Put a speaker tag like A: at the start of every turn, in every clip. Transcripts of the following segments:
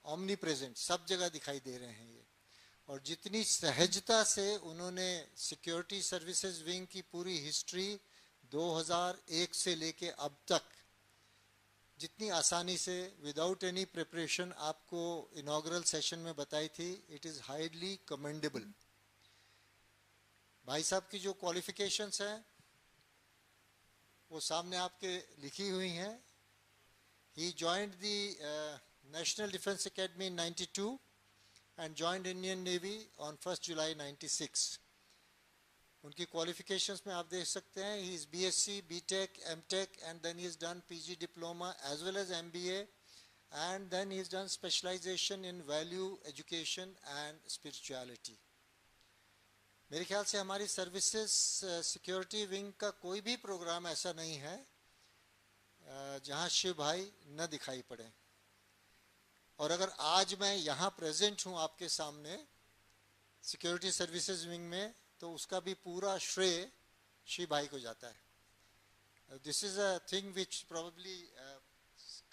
A: Omni present, सब जगह दिखाई दे रहे हैं ये। और जितनी सहजता से उन्होंने सिक्योरिटी सर्विसेज विंग की पूरी हिस्ट्री 2001 से लेके अब तक जितनी आसानी से विदाउट एनी प्रिपरेशन आपको इनॉग्रल सेशन में बताई थी, इट इज़ हाईली कमेंडेबल। भाई साहब की जो क्वालिफिकेशंस हैं वो सामने आपके लिखी हुई हैं। He joined the National Defence Academy in 92 and joined Indian Navy on 1st July 96। उनकी क्वालिफिकेशंस में आप देख सकते हैं, he is BSc, BTech, MTech and then he is done PG diploma as well as MBA and then he is done specialization in value education and spirituality. मेरे ख्याल से हमारी सर्विसेज सिक्योरिटी विंग का कोई भी प्रोग्राम ऐसा नहीं है जहां शिव भाई न दिखाई पड़े। और अगर आज मैं यहाँ प्रेजेंट हूँ आपके सामने सिक्योरिटी सर्विसेज विंग में, तो उसका भी पूरा श्रेय शिव भाई को जाता है। This is a thing which probably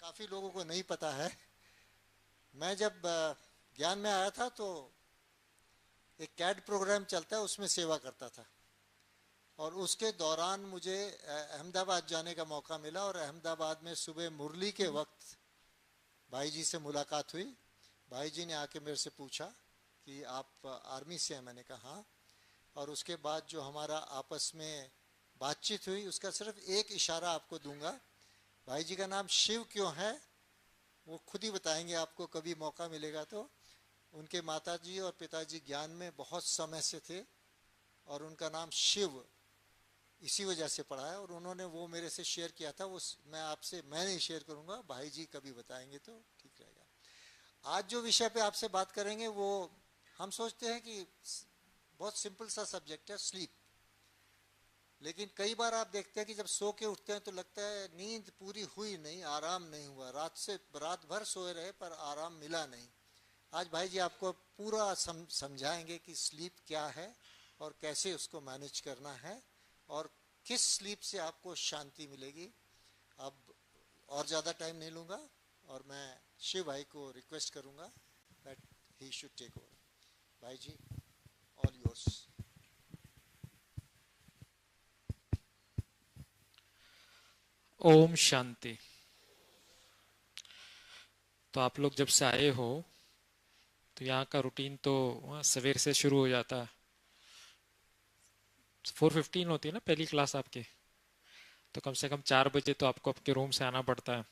A: काफ़ी लोगों को नहीं पता है। मैं जब ज्ञान में आया था तो एक कैड प्रोग्राम चलता है, उसमें सेवा करता था। और उसके दौरान मुझे अहमदाबाद जाने का मौका मिला और अहमदाबाद में सुबह मुरली के वक्त भाई जी से मुलाकात हुई। भाई जी ने आके मेरे से पूछा कि आप आर्मी से हैं, मैंने कहा हाँ। और उसके बाद जो हमारा आपस में बातचीत हुई, उसका सिर्फ एक इशारा आपको दूंगा। भाई जी का नाम शिव क्यों है वो खुद ही बताएंगे आपको, कभी मौका मिलेगा तो। उनके माताजी और पिताजी ज्ञान में बहुत समय से थे और उनका नाम शिव इसी वजह से पढ़ा है। और उन्होंने वो मेरे से शेयर किया था, वो मैं नहीं शेयर करूंगा, भाई जी कभी बताएंगे तो ठीक रहेगा। आज जो विषय पे आपसे बात करेंगे वो हम सोचते हैं कि बहुत सिंपल सा सब्जेक्ट है, स्लीप। लेकिन कई बार आप देखते हैं कि जब सो के उठते हैं तो लगता है नींद पूरी हुई नहीं, आराम नहीं हुआ, रात भर सोए रहे पर आराम मिला नहीं। आज भाई जी आपको पूरा समझाएंगे कि स्लीप क्या है और कैसे उसको मैनेज करना है और किस स्लीप से आपको शांति मिलेगी। अब और ज़्यादा टाइम नहीं लूँगा और मैं शिव भाई को रिक्वेस्ट करूँगा that he should take over. भाई जी, ऑल योर्स।
B: ओम शांति। तो आप लोग जब से आए हो तो यहाँ का रूटीन तो सवेर से शुरू हो जाता है। 4:15 होती है ना पहली क्लास आपकी, तो कम से कम 4 बजे तो आपको आपके रूम से आना पड़ता है।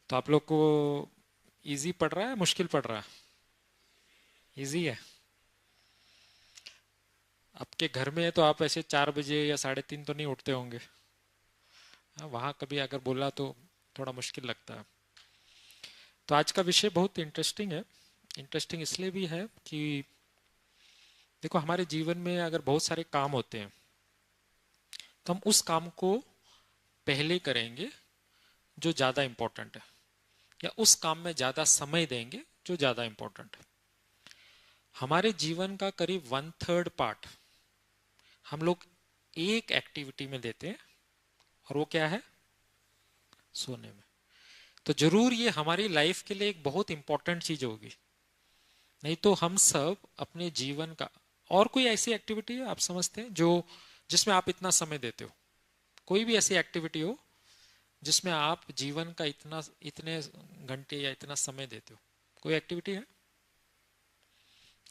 B: तो आप लोग को इजी पड़ रहा है, मुश्किल पड़ रहा है? इजी है। आपके घर में है तो आप ऐसे 4 बजे या 3:30 तो नहीं उठते होंगे। वहाँ कभी अगर बोला तो थोड़ा मुश्किल लगता है। तो आज का विषय बहुत इंटरेस्टिंग है। इंटरेस्टिंग इसलिए भी है कि देखो, हमारे जीवन में अगर बहुत सारे काम होते हैं तो हम उस काम को पहले करेंगे जो ज़्यादा इम्पोर्टेंट है, या उस काम में ज़्यादा समय देंगे जो ज़्यादा इम्पोर्टेंट है। हमारे जीवन का करीब 1/3 पार्ट हम लोग एक एक्टिविटी में देते हैं, और वो क्या है? सोने में। तो जरूर ये हमारी लाइफ के लिए एक बहुत इंपॉर्टेंट चीज होगी। नहीं तो हम सब अपने जीवन का, और कोई ऐसी एक्टिविटी है आप समझते हैं जो जिसमें आप इतना समय देते हो? कोई भी ऐसी एक्टिविटी हो जिसमें आप जीवन का इतने घंटे या इतना समय देते हो? कोई एक्टिविटी है?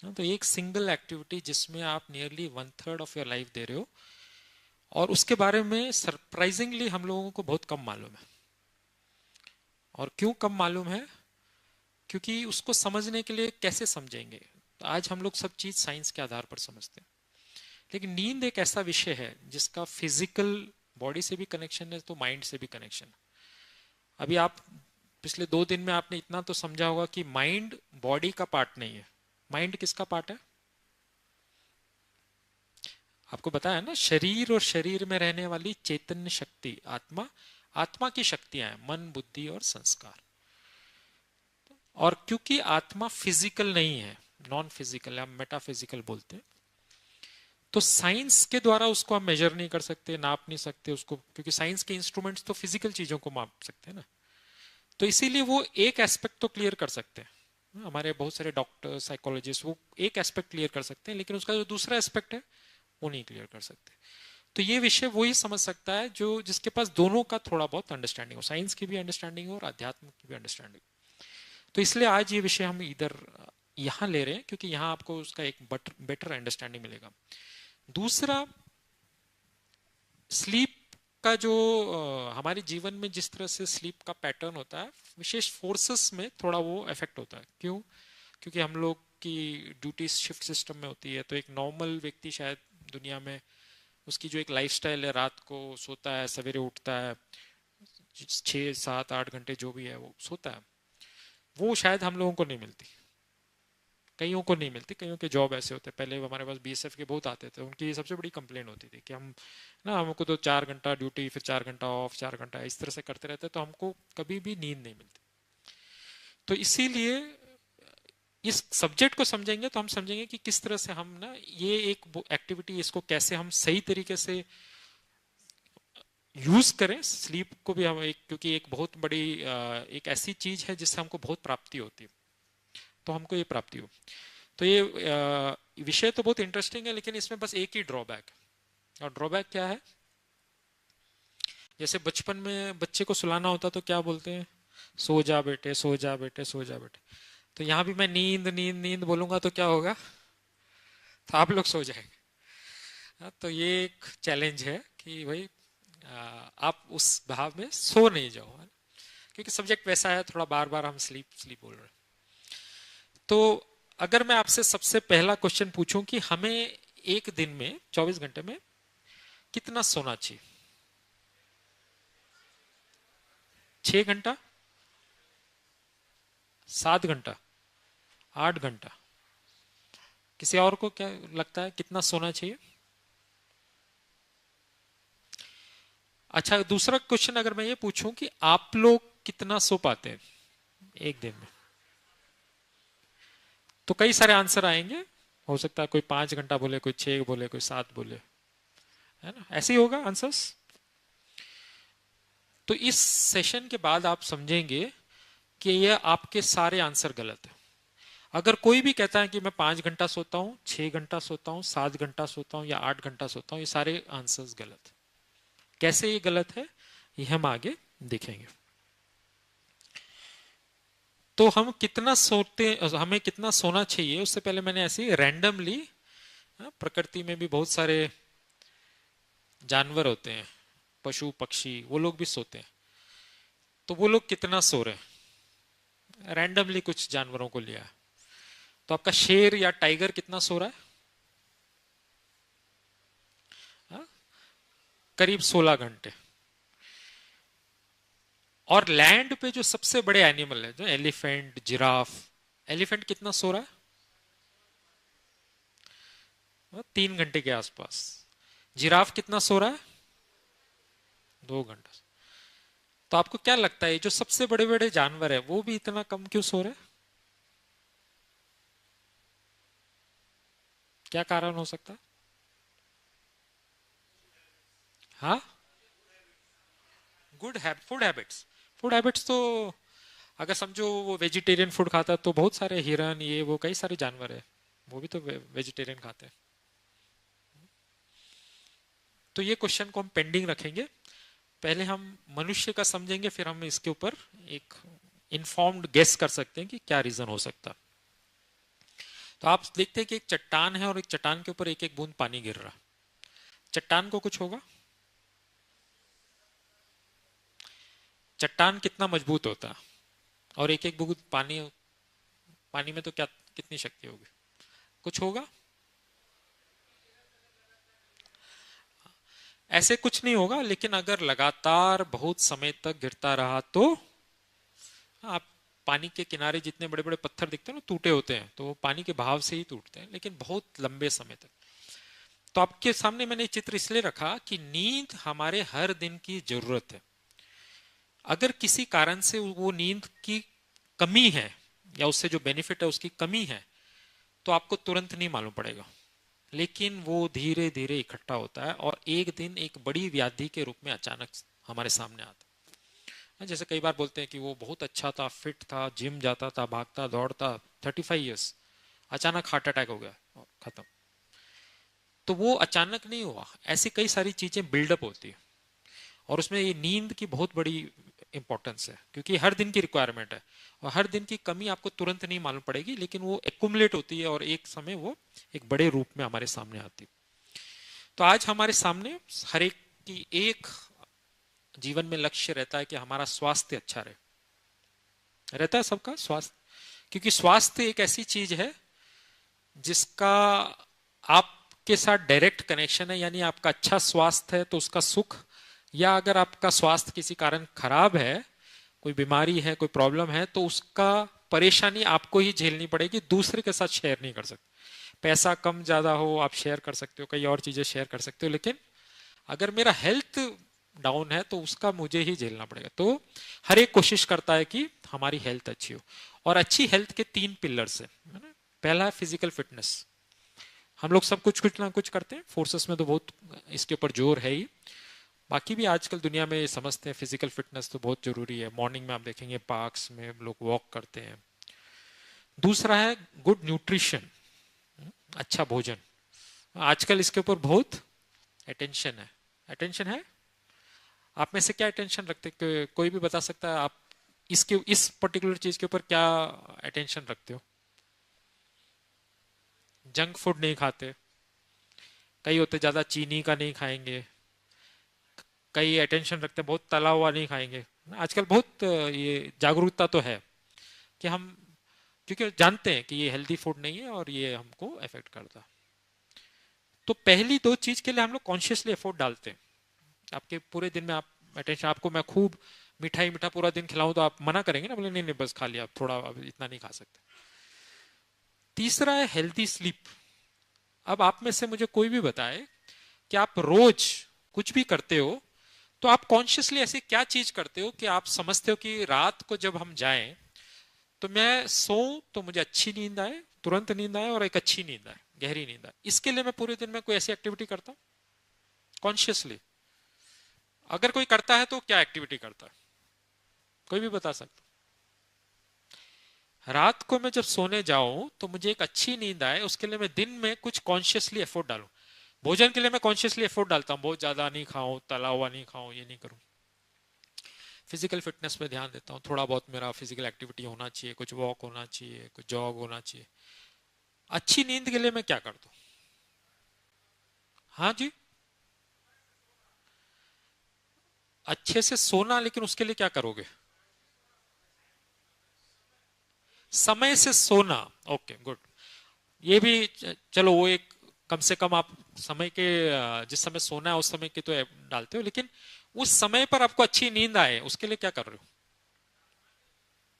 B: तो एक सिंगल एक्टिविटी जिसमें आप नियरली 1/3 ऑफ योर लाइफ दे रहे हो, और उसके बारे में सरप्राइजिंगली हम लोगों को बहुत कम मालूम है। और क्यों कम मालूम है? क्योंकि उसको समझने के लिए कैसे समझेंगे? तो आज हम लोग सब चीज साइंस के आधार पर समझते हैं, लेकिन नींद एक ऐसा विषय है जिसका फिजिकल बॉडी से भी कनेक्शन है, तो माइंड से भी कनेक्शन है। अभी आप पिछले 2 दिन में आपने इतना तो समझा होगा कि माइंड बॉडी का पार्ट नहीं है। माइंड किसका पार्ट है? आपको बताया ना, शरीर और शरीर में रहने वाली चैतन्य शक्ति आत्मा, आत्मा की शक्तियां हैं मन, बुद्धि और संस्कार। और क्योंकि आत्मा फिजिकल नहीं है, नॉन फिजिकल है, हम मेटाफिजिकल बोलते हैं, तो साइंस के द्वारा उसको हम मेजर नहीं कर सकते, नाप नहीं सकते उसको, क्योंकि साइंस के इंस्ट्रूमेंट्स तो फिजिकल चीजों को माप सकते हैं ना। तो इसीलिए वो एक एस्पेक्ट तो क्लियर कर सकते हैं, हमारे बहुत सारे डॉक्टर साइकोलॉजिस्ट वो एक एस्पेक्ट क्लियर कर सकते हैं, लेकिन उसका जो दूसरा एस्पेक्ट है वो नहीं क्लियर कर सकते। तो ये विषय वही समझ सकता है जो जिसके पास दोनों का थोड़ा बहुत अंडरस्टैंडिंग हो, साइंस की भी अंडरस्टैंडिंग हो और अध्यात्म की भी अंडरस्टैंडिंग। तो इसलिए आज ये विषय हम इधर यहाँ ले रहे हैं, क्योंकि यहाँ आपको उसका एक बेटर अंडरस्टैंडिंग मिलेगा। दूसरा, स्लीप का जो हमारे जीवन में जिस तरह से स्लीप का पैटर्न होता है, विशेष फोर्सेस में थोड़ा वो इफेक्ट होता है। क्यों? क्योंकि हम लोग की ड्यूटी शिफ्ट सिस्टम में होती है। तो एक नॉर्मल व्यक्ति शायद दुनिया में उसकी जो एक लाइफस्टाइल है, रात को सोता है, सवेरे उठता है, 6 7 8 घंटे जो भी है वो सोता है, वो शायद हम लोगों को नहीं मिलती, कईयों को नहीं मिलती। कईयों के जॉब ऐसे होते हैं। पहले हमारे पास बीएसएफ के बहुत आते थे, उनकी सबसे बड़ी कंप्लेन होती थी कि हम ना, हमको तो 4 घंटा ड्यूटी, फिर 4 घंटा ऑफ, 4 घंटा इस तरह से करते रहते, तो हमको कभी भी नींद नहीं मिलती। तो इसीलिए इस सब्जेक्ट को समझेंगे तो हम समझेंगे कि किस तरह से हम ना ये एक एक्टिविटी, इसको कैसे हम सही तरीके से यूज करें। स्लीप को भी हम क्योंकि एक बहुत बड़ी एक ऐसी चीज है जिससे हमको बहुत प्राप्ति होती है, तो हमको ये प्राप्ति हो। तो ये विषय तो बहुत इंटरेस्टिंग है, लेकिन इसमें बस एक ही ड्रॉबैक, और ड्रॉबैक क्या है? जैसे बचपन में बच्चे को सुलाना होता तो क्या बोलते हैं? सो जा बेटे, सो जा बेटे, सो जा बेटे। तो यहाँ भी मैं नींद नींद नींद बोलूंगा तो क्या होगा? तो आप लोग सो जाएंगे। तो ये एक चैलेंज है कि भाई आप उस भाव में सो नहीं जाओ, क्योंकि सब्जेक्ट वैसा है, थोड़ा बार बार हम स्लीप स्लीप बोल रहे हैं। तो अगर मैं आपसे सबसे पहला क्वेश्चन पूछूं कि हमें एक दिन में 24 घंटे में कितना सोना चाहिए? 6 घंटा, 7 घंटा, 8 घंटा? किसी और को क्या लगता है कितना सोना चाहिए? अच्छा, दूसरा क्वेश्चन अगर मैं ये पूछूं कि आप लोग कितना सो पाते हैं एक दिन में, तो कई सारे आंसर आएंगे। हो सकता है कोई 5 घंटा बोले, कोई 6 बोले, कोई 7 बोले, है ना? ऐसे ही होगा आंसर्स। तो इस सेशन के बाद आप समझेंगे कि ये आपके सारे आंसर गलत है। अगर कोई भी कहता है कि मैं 5 घंटा सोता हूं, 6 घंटा सोता हूं, 7 घंटा सोता हूं या 8 घंटा सोता हूं, ये सारे आंसर्स गलत है। कैसे ये गलत है, ये हम आगे देखेंगे। तो हम कितना सोते, हमें कितना सोना चाहिए, उससे पहले मैंने ऐसे रैंडमली, प्रकृति में भी बहुत सारे जानवर होते हैं, पशु पक्षी, वो लोग भी सोते हैं। तो वो लोग कितना सो रहे हैं, रैंडमली कुछ जानवरों को लिया। तो आपका शेर या टाइगर कितना सो रहा है? करीब 16 घंटे। और लैंड पे जो सबसे बड़े एनिमल है, जो एलिफेंट, जिराफ, एलिफेंट कितना सो रहा है? 3 घंटे के आसपास। जिराफ कितना सो रहा है? 2 घंटा। तो आपको क्या लगता है जो सबसे बड़े बड़े जानवर है वो भी इतना कम क्यों सो रहे हैं? क्या कारण हो सकता है? हाँ, फूड हैबिट्स। फूड हैबिट्स तो अगर समझो वो वेजिटेरियन फूड खाता तो बहुत सारे हिरन, ये वो कई सारे जानवर है, वो भी तो वेजिटेरियन खाते हैं। तो ये क्वेश्चन को हम पेंडिंग रखेंगे। पहले हम मनुष्य का समझेंगे, फिर हम इसके ऊपर एक इन्फॉर्म्ड गेस कर सकते हैं कि क्या रीजन हो सकता। तो आप देखते हैं कि एक चट्टान है और एक चट्टान के ऊपर एक एक बूंद पानी गिर रहा। चट्टान को कुछ होगा? चट्टान कितना मजबूत होता है, और एक एक बूंद पानी, पानी में तो क्या कितनी शक्ति होगी? कुछ होगा? ऐसे कुछ नहीं होगा, लेकिन अगर लगातार बहुत समय तक गिरता रहा तो आप पानी के किनारे जितने बड़े बड़े पत्थर दिखते हैं ना, टूटे होते हैं, तो वो पानी के बहाव से ही टूटते हैं, लेकिन बहुत लंबे समय तक। तो आपके सामने मैंने चित्र इसलिए रखा कि नींद हमारे हर दिन की जरूरत है। अगर किसी कारण से वो नींद की कमी है या उससे जो बेनिफिट है उसकी कमी है, तो आपको तुरंत नहीं मालूम पड़ेगा, लेकिन वो धीरे धीरे इकट्ठा होता है और एक दिन एक बड़ी व्याधि के रूप में अचानक हमारे सामने आता जैसे कई बार बोलते हैं कि वो बहुत अच्छा था, फिट था, जिम जाता था, भागता दौड़ता, 35 ईयर्स, अचानक हार्ट अटैक हो गया और खत्म। तो वो अचानक नहीं हुआ, ऐसी कई सारी चीजें बिल्डअप होती है। और उसमें ये नींद की बहुत बड़ी इंपॉर्टेंस है, क्योंकि हर दिन की रिक्वायरमेंट है, और हर दिन की कमी आपको तुरंत नहीं मालूम पड़ेगी, लेकिन वो एक्युमुलेट होती है और एक समय वो एक बड़े रूप में हमारे सामने आती है। तो आज हमारे सामने हर एक की एक जीवन में लक्ष्य रहता है कि हमारा स्वास्थ्य अच्छा रहे, रहता है सबका स्वास्थ्य। क्योंकि स्वास्थ्य एक ऐसी चीज है जिसका आपके साथ डायरेक्ट कनेक्शन है, यानी आपका अच्छा स्वास्थ्य है तो उसका सुख, या अगर आपका स्वास्थ्य किसी कारण खराब है, कोई बीमारी है, कोई प्रॉब्लम है, तो उसका परेशानी आपको ही झेलनी पड़ेगी, दूसरे के साथ शेयर नहीं कर सकते। पैसा कम ज्यादा हो आप शेयर कर सकते हो, कई और चीजें शेयर कर सकते हो, लेकिन अगर मेरा हेल्थ डाउन है तो उसका मुझे ही झेलना पड़ेगा। तो हर एक कोशिश करता है कि हमारी हेल्थ अच्छी हो, और अच्छी हेल्थ के 3 पिलर्स है ना। पहला है फिजिकल फिटनेस। हम लोग सब कुछ कुछ ना कुछ करते हैं, फोर्सेस में तो बहुत इसके ऊपर जोर है ही। बाकी भी आजकल दुनिया में समझते हैं फिजिकल फिटनेस तो बहुत जरूरी है। मॉर्निंग में आप देखेंगे पार्क्स में लोग वॉक करते हैं। दूसरा है गुड न्यूट्रिशन, अच्छा भोजन। आजकल इसके ऊपर बहुत अटेंशन है। अटेंशन है, आप में से क्या अटेंशन रखते, कोई भी बता सकता है आप इसके इस पर्टिकुलर चीज के ऊपर क्या अटेंशन रखते हो? जंक फूड नहीं खाते, कई होते ज्यादा चीनी का नहीं खाएंगे, कई अटेंशन रखते हैं बहुत तला हुआ नहीं खाएंगे। आजकल बहुत ये जागरूकता तो है कि हम, क्योंकि जानते हैं कि ये हेल्दी फूड नहीं है और ये हमको अफेक्ट करता है। तो पहली दो चीज के लिए हम लोग कॉन्शियसली एफर्ट डालते हैं। आपके पूरे दिन में आप अटेंशन, आपको मैं खूब मिठाई मीठा पूरा दिन खिलाऊं तो आप मना करेंगे ना, बोले नहीं नहीं बस खा लिया, थोड़ा अब इतना नहीं खा सकते। तीसरा है हेल्दी स्लीप। अब आप में से मुझे कोई भी बताए कि आप रोज कुछ भी करते हो, तो आप कॉन्शियसली ऐसी क्या चीज करते हो कि आप समझते हो कि रात को जब हम जाएं तो मैं सो तो मुझे अच्छी नींद आए, तुरंत नींद आए और एक अच्छी नींद आए, गहरी नींद आए। इसके लिए मैं पूरे दिन में कोई ऐसी एक्टिविटी करता हूँ कॉन्शियसली? अगर कोई करता है तो क्या एक्टिविटी करता है, कोई भी बता सकता? रात को मैं जब सोने जाऊं तो मुझे एक अच्छी नींद आए, उसके लिए मैं दिन में कुछ कॉन्शियसली एफर्ट डालूं। भोजन के लिए मैं कॉन्शियसली एफर्ट डालता हूँ, बहुत ज्यादा नहीं खाऊं, तला हुआ नहीं खाऊं, ये नहीं करूं। फिजिकल फिटनेस पे ध्यान देता हूँ, थोड़ा बहुत मेरा फिजिकल एक्टिविटी होना चाहिए, कुछ वॉक होना चाहिए, कुछ जॉग होना चाहिए। अच्छी नींद के लिए मैं क्या करता हूँ? हाँ जी, अच्छे से सोना, लेकिन उसके लिए क्या करोगे? समय से सोना, ओके गुड। ये भी चलो वो एक, कम से कम आप समय के जिस समय सोना है उस समय के तो डालते हो, लेकिन उस समय पर आपको अच्छी नींद आए उसके लिए क्या कर रहे हो?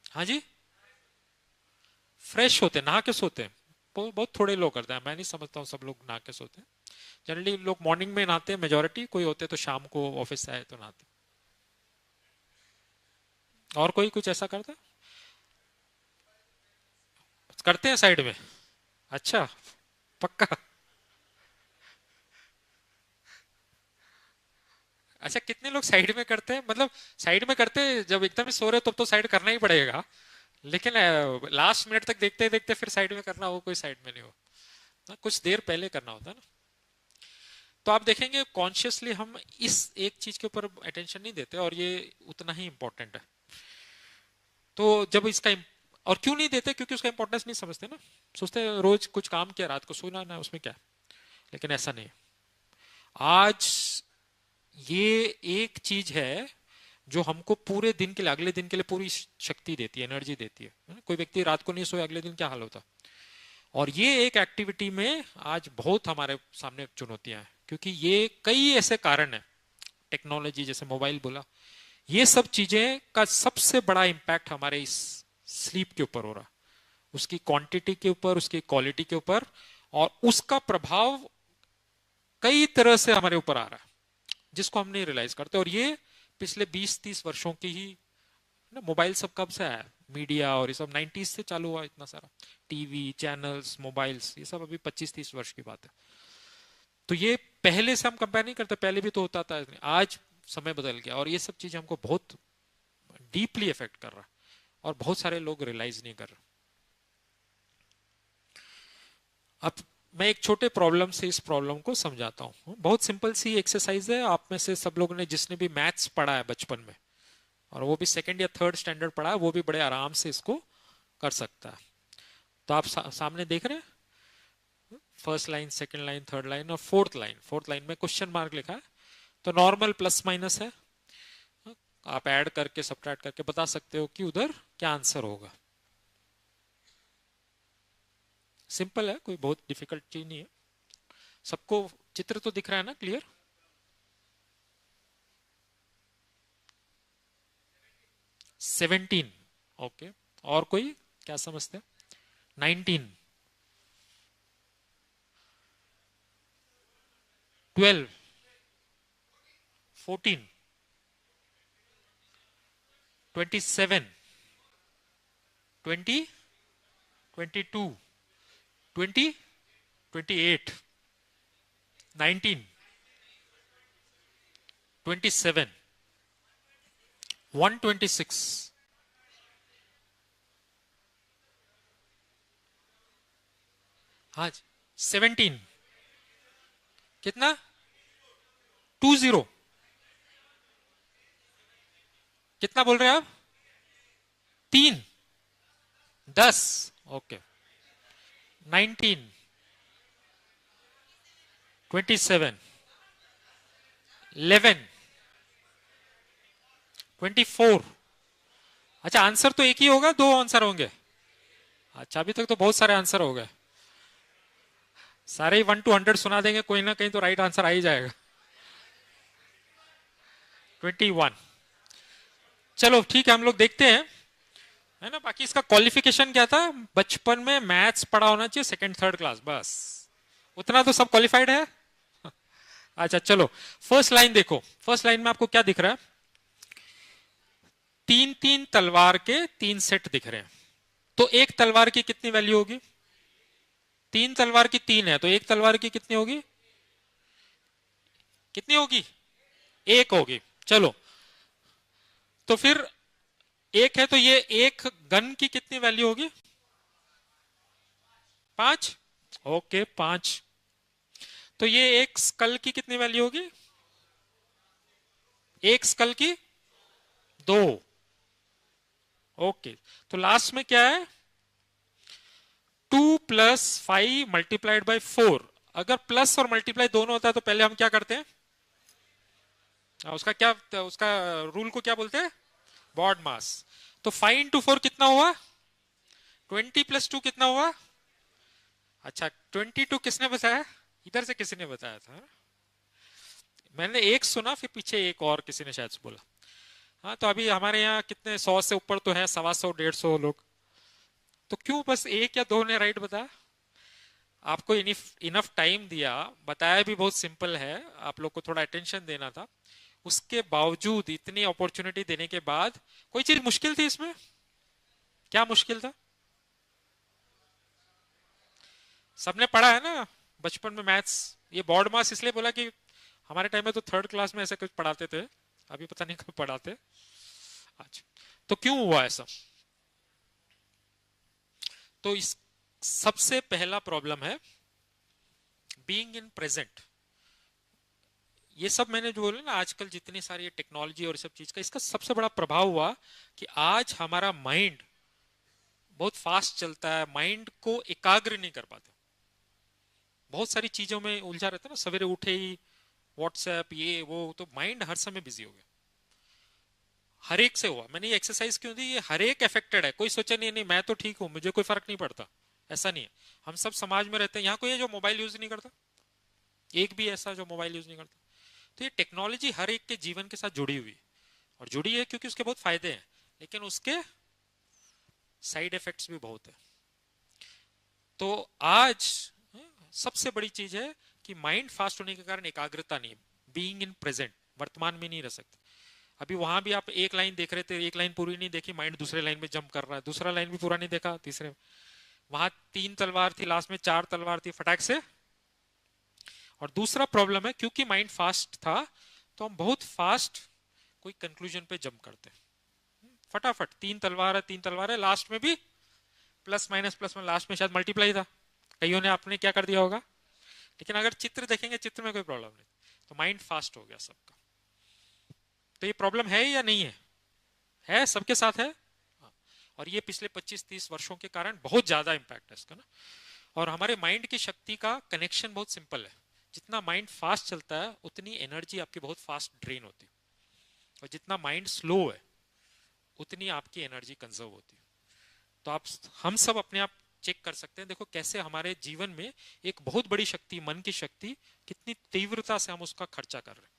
B: हाँ जी, फ्रेश होते नहा के सोते हैं? बहुत थोड़े लोग करते हैं, मैं नहीं समझता हूँ सब लोग नहा के सोते हैं। जनरली लोग मॉर्निंग में नहाते हैं मेजोरिटी, कोई होते तो शाम को ऑफिस से आए तो नहाते। और कोई कुछ ऐसा करता है? करते हैं साइड में? अच्छा, पक्का? अच्छा, कितने लोग साइड में करते हैं, मतलब साइड में करते हैं जब एकदम ही सो रहे हो तब तो साइड करना ही पड़ेगा, लेकिन लास्ट मिनट तक देखते देखते फिर साइड में करना हो, कोई साइड में नहीं हो ना, कुछ देर पहले करना होता है ना। तो आप देखेंगे कॉन्शियसली हम इस एक चीज के ऊपर अटेंशन नहीं देते, और ये उतना ही इंपॉर्टेंट है। तो जब इसका और क्यों नहीं देते, क्योंकि उसका इंपॉर्टेंस नहीं समझते ना। सोचते हैं रोज कुछ काम किया, रात को सोना ना, उसमें क्या है? लेकिन ऐसा नहीं है। आज ये एक चीज है जो हमको पूरे दिन के लिए, अगले दिन के लिए पूरी शक्ति देती है, एनर्जी देती है। कोई व्यक्ति रात को नहीं सोए, अगले दिन क्या हाल होता? और ये एक एक्टिविटी में आज बहुत हमारे सामने चुनौतियां हैं, क्योंकि ये कई ऐसे कारण हैं। टेक्नोलॉजी, जैसे मोबाइल बोला, ये सब चीजें का सबसे बड़ा इंपैक्ट हमारे इस स्लीप के ऊपर हो रहा, उसकी क्वांटिटी के ऊपर, उसकी क्वालिटी के ऊपर, और उसका प्रभाव कई तरह से हमारे ऊपर आ रहा है जिसको हम नहीं रियलाइज करते। और ये पिछले 20-30 वर्षों की ही ना। मोबाइल सब कब से आया? मीडिया और ये सब 90s से चालू हुआ, इतना सारा टीवी चैनल्स, मोबाइल्स, ये सब अभी 25-30 वर्ष की बात है। तो ये पहले से हम कंपेयर नहीं करते, पहले भी तो होता था, आज समय बदल गया और ये सब चीजें हमको बहुत डीपली इफेक्ट कर रहा है और बहुत सारे लोग रियलाइज नहीं कर रहे। अब मैं एक छोटे प्रॉब्लम से इस प्रॉब्लम को समझाता हूँ। बहुत सिंपल सी एक्सरसाइज है, आप में से सब लोगों ने जिसने भी मैथ्स पढ़ा है बचपन में और वो भी सेकंड या थर्ड स्टैंडर्ड पढ़ा है, वो भी बड़े आराम से इसको कर सकता है। तो आप सामने देख रहे हैं first line, second line, third line और फोर्थ लाइन। फोर्थ लाइन में क्वेश्चन मार्क लिखा है, तो नॉर्मल प्लस माइनस है। आप ऐड करके सब्ट्रैक्ट करके बता सकते हो कि उधर क्या आंसर होगा। सिंपल है, कोई बहुत डिफिकल्ट चीज नहीं है। सबको चित्र तो दिख रहा है ना, क्लियर? Seventeen, okay. और कोई क्या समझते हैं? 19, 12, 14, 27, 20, 22, 20, 28, 19, 27, 126, हाँ जी, 17, कितना? 20, कितना बोल रहे हैं आप? 3, 10, ओके। 19, 27, 11, 24। अच्छा, आंसर तो एक ही होगा, दो आंसर होंगे? अच्छा, अभी तक तो बहुत सारे आंसर हो गए। सारे ही 1 to 100 सुना देंगे, कोई ना कहीं तो राइट आंसर आ ही जाएगा। 21। चलो ठीक है, हम लोग देखते हैं, है ना। बाकी इसका क्वालिफिकेशन क्या था? बचपन में मैथ्स पढ़ा होना चाहिए, सेकंड थर्ड क्लास, बस उतना तो सब क्वालिफाइड है। अच्छा चलो, फर्स्ट लाइन देखो। फर्स्ट लाइन में आपको क्या दिख रहा है? तीन तीन तलवार के 3 सेट दिख रहे हैं। तो एक तलवार की कितनी वैल्यू होगी? 3 तलवार की 3 है, तो एक तलवार की कितनी होगी? कितनी होगी? 1 होगी। चलो, तो फिर 1 है, तो ये एक गन की कितनी वैल्यू होगी? 5, ओके 5। तो ये एक स्कल की कितनी वैल्यू होगी? एक स्कल की 2, ओके। तो लास्ट में क्या है? 2 + 5 × 4। अगर प्लस और मल्टीप्लाई दोनों होता है तो पहले हम क्या करते हैं? उसका क्या, उसका रूल को क्या बोलते हैं? बॉड मास। तो 5 × 4 कितना हुआ? 20 + 2 कितना हुआ? अच्छा, 22 किसने बताया? इधर से किसी ने बताया था। मैंने एक सुना, फिर पीछे एक और किसी ने शायद बोला। हाँ, तो अभी हमारे यहाँ कितने 100 से ऊपर तो है, 125, 150 लोग। तो क्यों बस एक या दो ने राइट बताया? आपको इनफ टाइम दिया, बताया भी बहुत सिंपल है, आप लोग को थोड़ा अटेंशन देना था। उसके बावजूद, इतनी अपॉर्चुनिटी देने के बाद, कोई चीज मुश्किल थी इसमें? क्या मुश्किल था? सबने पढ़ा है ना बचपन में मैथ्स। ये बॉड मास इसलिए बोला कि हमारे टाइम में तो थर्ड क्लास में ऐसे कुछ पढ़ाते थे, अभी पता नहीं कब पढ़ाते। अच्छा, तो क्यों हुआ ऐसा? तो इस सबसे पहला प्रॉब्लम है बीइंग इन प्रेजेंट। ये सब मैंने जो बोला ना, आजकल जितनी सारी टेक्नोलॉजी और सब चीज का, इसका सबसे बड़ा प्रभाव हुआ कि आज हमारा माइंड बहुत फास्ट चलता है, माइंड को एकाग्र नहीं कर पाते, बहुत सारी चीजों में उलझा रहता है ना। सवेरे उठे ही व्हाट्सएप, ये वो, तो माइंड हर समय बिजी हो गया। हर एक से हुआ। मैंने ये एक्सरसाइज क्यों दी? ये हर एक अफेक्टेड है। कोई सोचा नहीं, नहीं मैं तो ठीक हूं, मुझे कोई फर्क नहीं पड़ता, ऐसा नहीं है। हम सब समाज में रहते हैं। यहाँ कोई है जो मोबाइल यूज नहीं करता? एक भी ऐसा जो मोबाइल यूज नहीं करता? तो ये टेक्नोलॉजी हर एक के जीवन के साथ जुड़ी हुई, और जुड़ी है क्योंकि उसके बहुत फायदे हैं, लेकिन उसके साइड इफेक्ट्स भी बहुत है। तो आज सबसे बड़ी चीज है कि माइंड फास्ट होने के कारण एकाग्रता नहीं, बीइंग इन प्रेजेंट, वर्तमान में नहीं रह सकते। अभी वहां भी आप एक लाइन देख रहे थे, एक लाइन पूरी नहीं देखी, माइंड दूसरे लाइन में जंप कर रहा है, दूसरा लाइन भी पूरा नहीं देखा, तीसरे। वहां 3 तलवार थी, लास्ट में 4 तलवार थी, फटाक से। और दूसरा प्रॉब्लम है, क्योंकि माइंड फास्ट था तो हम बहुत फास्ट कोई कंक्लूजन पे जंप करते हैं। फटाफट, 3 तलवार है, लास्ट में भी प्लस माइनस लास्ट में शायद मल्टीप्लाई था, कईयों ने आपने क्या कर दिया होगा। लेकिन अगर चित्र देखेंगे, चित्र में कोई प्रॉब्लम नहीं, तो माइंड फास्ट हो गया सबका। तो ये प्रॉब्लम है या नहीं है सबके साथ है। और ये पिछले 25-30 वर्षों के कारण बहुत ज्यादा इंपैक्ट है इसका ना। और हमारे माइंड की शक्ति का कनेक्शन बहुत सिंपल है, जितना माइंड फास्ट चलता है उतनी एनर्जी आपकी बहुत फास्ट ड्रेन होती है, और जितना माइंड स्लो है उतनी आपकी एनर्जी कंजर्व होती है। तो आप, हम सब अपने आप चेक कर सकते हैं, देखो कैसे हमारे जीवन में एक बहुत बड़ी शक्ति, मन की शक्ति, कितनी तीव्रता से हम उसका खर्चा कर रहे हैं।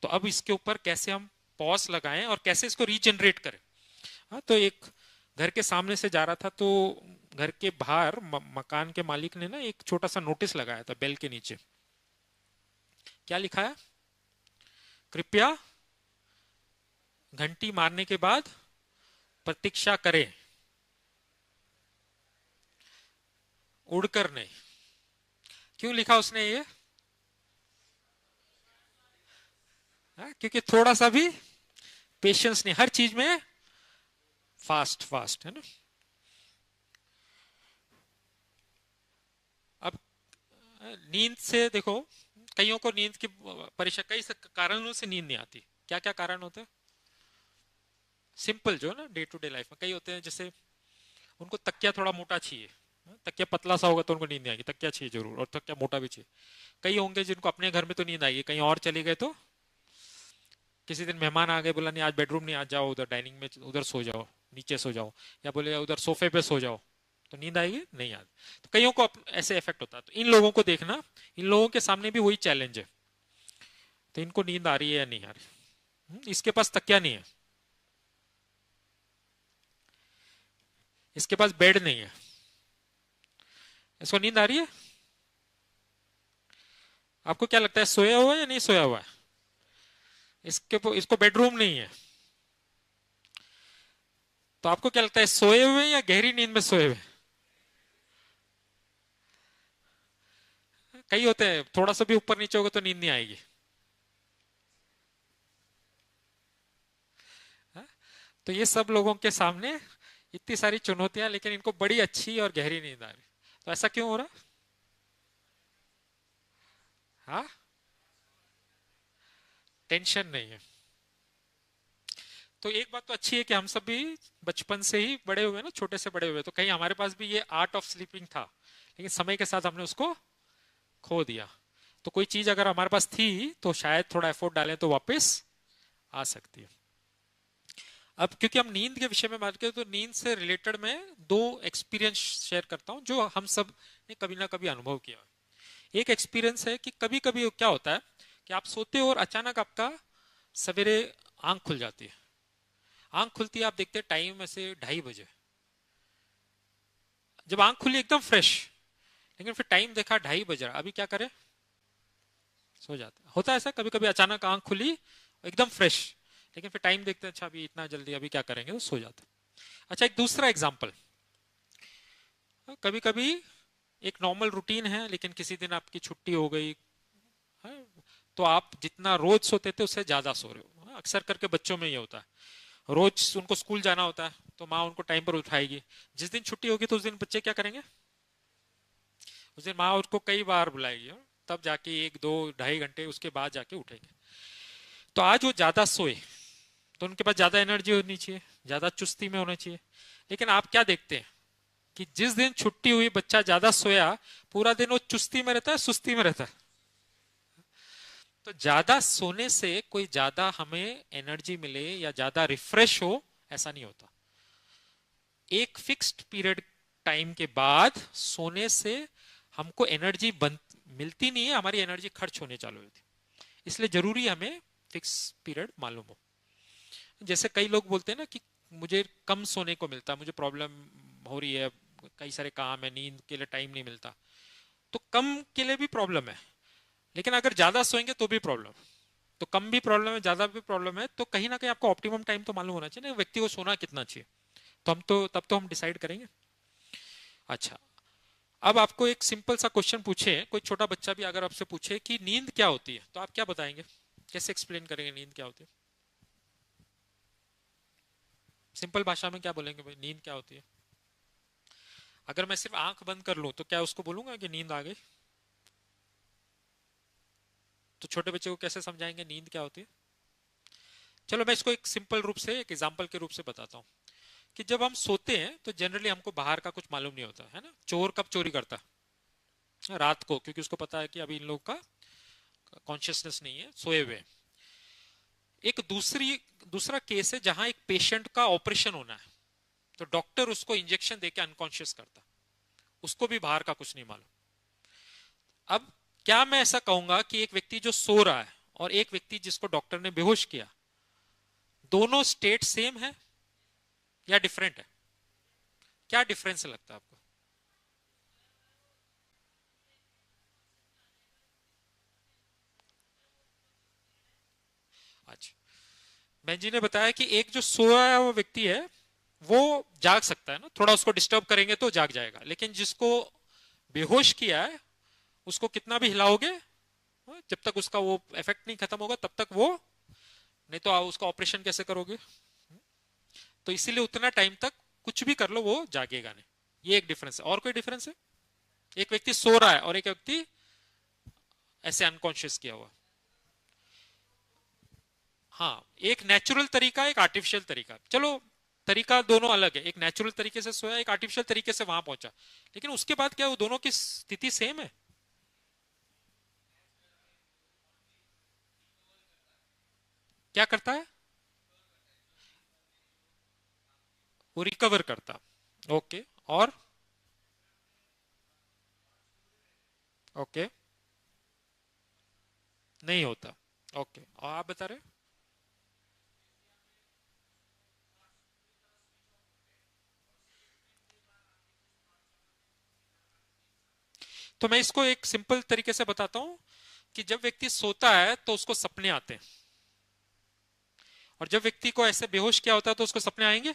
B: तो अब इसके ऊपर कैसे हम पॉज लगाएं और कैसे इसको रीजनरेट करें। हाँ, तो एक घर के सामने से जा रहा था, तो घर के बाहर मकान के मालिक ने ना एक छोटा सा नोटिस लगाया था बेल के नीचे। क्या लिखा है? कृपया घंटी मारने के बाद प्रतीक्षा करें, उड़कर नहीं। क्यों लिखा उसने ये? क्योंकि थोड़ा सा भी पेशेंस नहीं, हर चीज में फास्ट फास्ट है ना। अब नींद से देखो, कईयों को नींद की परेशानी, कई कारणों से नींद नहीं आती। क्या क्या कारण होते हैं? सिंपल जो ना डे टू डे लाइफ में कई होते हैं, जैसे उनको तकिया थोड़ा मोटा चाहिए, तकिया पतला सा होगा तो उनको नींद नहीं आएगी, तकिया चाहिए जरूर, और तकिया मोटा भी चाहिए। कई होंगे जिनको अपने घर में तो नींद आएगी, कहीं और चले गए तो, किसी दिन मेहमान आ गए, बोला नहीं आज बेडरूम नहीं, आज जाओ उधर डाइनिंग में, उधर सो जाओ, नीचे सो जाओ, या बोले उधर सोफे पे सो जाओ, तो नींद आएगी नहीं आती। तो कईयों को ऐसे इफेक्ट होता है। तो इन लोगों को देखना, इन लोगों के सामने भी वही चैलेंज है, तो इनको नींद आ रही है या नहीं आ रही। इसके पास तकिया नहीं है, इसके पास बेड नहीं है, इसको नींद आ रही है? आपको क्या लगता है, सोया हुआ है या नहीं सोया हुआ है? इसको बेडरूम नहीं है, तो आपको क्या लगता है, सोए हुए या गहरी नींद में सोए हुए? कई होते हैं थोड़ा सा भी ऊपर नीचे होगा तो नींद नहीं आएगी। तो ये सब लोगों के सामने इतनी सारी चुनौतियां, लेकिन इनको बड़ी अच्छी और गहरी नींद आ रही। तो ऐसा क्यों हो रहा? हाँ, टेंशन नहीं है। तो एक बात तो अच्छी है कि हम सब भी बचपन से ही बड़े हुए ना, छोटे से बड़े हुए, तो कहीं हमारे पास भी ये आर्ट ऑफ स्लीपिंग था, लेकिन समय के साथ हमने उसको खो दिया। तो कोई चीज अगर हमारे पास थी तो शायद थोड़ा एफर्ट डालें तो वापस आ सकती है। अब क्योंकि हम नींद के विषय में बात करें, तो नींद से रिलेटेड मैं 2 एक्सपीरियंस शेयर करता हूं जो हम सब ने कभी ना कभी अनुभव किया। एक एक्सपीरियंस है कि कभी कभी क्या होता है कि आप सोते हो और अचानक आपका सवेरे आंख खुल जाती है। आंख खुलती है, आप देखते हैं टाइम ऐसे 2:30 बजे। जब आंख खुली एकदम फ्रेश, लेकिन फिर टाइम देखा 2:30 बज रहा, अभी क्या करें? सो जाते। होता है ऐसा कभी कभी, अचानक आंख खुली एकदम फ्रेश, लेकिन फिर टाइम देखते हैं, अच्छा अभी इतना जल्दी अभी क्या करेंगे, तो सो जाते। अच्छा, एक दूसरा एग्जाम्पल, कभी कभी एक नॉर्मल रूटीन है, लेकिन किसी दिन आपकी छुट्टी हो गई है, तो आप जितना रोज सोते थे उससे ज्यादा सो रहे हो। अक्सर करके बच्चों में ये होता है, रोज उनको स्कूल जाना होता है तो माँ उनको टाइम पर उठाएगी। जिस दिन छुट्टी होगी तो उस दिन बच्चे क्या करेंगे? उस दिन माँ उसको कई बार बुलाएगी, तब जाके 1, 2, 2.5 घंटे उसके बाद जाके उठेंगे। तो आज वो ज्यादा सोए तो उनके पास ज्यादा एनर्जी होनी चाहिए, ज्यादा चुस्ती में होना चाहिए। लेकिन आप क्या देखते हैं कि जिस दिन छुट्टी हुई बच्चा ज्यादा सोया, पूरा दिन वो चुस्ती में रहता है, सुस्ती में रहता है। तो ज्यादा सोने से कोई ज्यादा हमें एनर्जी मिले या ज्यादा रिफ्रेश हो, ऐसा नहीं होता। एक फिक्स्ड पीरियड टाइम के बाद सोने से हमको एनर्जी मिलती नहीं है, हमारी एनर्जी खर्च होने चालू होती। इसलिए जरूरी है हमें फिक्स पीरियड मालूम हो। जैसे कई लोग बोलते हैं ना कि मुझे कम सोने को मिलता, मुझे प्रॉब्लम हो रही है, कई सारे काम है, नींद के लिए टाइम नहीं मिलता। तो कम के लिए भी प्रॉब्लम है, लेकिन अगर ज्यादा सोएंगे तो भी प्रॉब्लम। तो कम भी प्रॉब्लम है, ज्यादा भी प्रॉब्लम है। तो कहीं ना कहीं आपको ऑप्टिमम टाइम तो मालूम होना चाहिए ना, व्यक्ति को सोना कितना चाहिए। तो हम तो तब तो हम डिसाइड करेंगे। अच्छा, अब आपको एक सिंपल सा क्वेश्चन पूछे, कोई छोटा बच्चा भी अगर आपसे पूछे कि नींद क्या होती है, तो आप क्या बताएंगे? कैसे एक्सप्लेन करेंगे नींद क्या होती है? सिंपल भाषा में क्या बोलेंगे भाई, नींद क्या होती है? अगर मैं सिर्फ आंख बंद कर लूं तो क्या उसको बोलूंगा कि नींद आ गई? तो छोटे बच्चे को कैसे समझाएंगे नींद क्या होती है? चलो मैं इसको एक सिंपल रूप से, एक एग्जांपल के रूप से बताता हूँ कि जब हम सोते हैं तो जनरली हमको बाहर का कुछ मालूम नहीं होता है ना। चोर कब चोरी करता? रात को, क्योंकि उसको पता है कि अभी इन लोगों का कॉन्शियसनेस नहीं है, सोए हुए हैं। एक दूसरा केस है जहां एक पेशेंट का ऑपरेशन होना है, तो डॉक्टर उसको इंजेक्शन देके अनकॉन्शियस करता, उसको भी बाहर का कुछ नहीं मालूम। अब क्या मैं ऐसा कहूंगा कि एक व्यक्ति जो सो रहा है और एक व्यक्ति जिसको डॉक्टर ने बेहोश किया, दोनों स्टेट सेम है या डिफरेंट है? क्या डिफरेंस लगता है आपको? अच्छा, बहन जी ने बताया कि एक जो सोया हुआ व्यक्ति है वो जाग सकता है ना, थोड़ा उसको डिस्टर्ब करेंगे तो जाग जाएगा, लेकिन जिसको बेहोश किया है उसको कितना भी हिलाओगे, जब तक उसका वो इफेक्ट नहीं खत्म होगा तब तक वो, नहीं तो उसका ऑपरेशन कैसे करोगे? तो इसीलिए उतना टाइम तक कुछ भी कर लो वो जागेगा नहीं। ये एक डिफरेंस है। और कोई डिफरेंस है? एक व्यक्ति सो रहा है और एक व्यक्ति ऐसे अनकॉन्शियस किया हुआ। हाँ, एक नेचुरल तरीका, एक आर्टिफिशियल तरीका। चलो तरीका दोनों अलग है, एक नेचुरल तरीके से सोया, एक आर्टिफिशियल तरीके से वहां पहुंचा, लेकिन उसके बाद क्या वो दोनों की स्थिति सेम है? क्या करता है? वो रिकवर करता। ओके। और ओके, नहीं होता। ओके, और आप बता रहे? तो मैं इसको एक सिंपल तरीके से बताता हूं कि जब व्यक्ति सोता है तो उसको सपने आते हैं, और जब व्यक्ति को ऐसे बेहोश किया होता है तो उसको सपने आएंगे।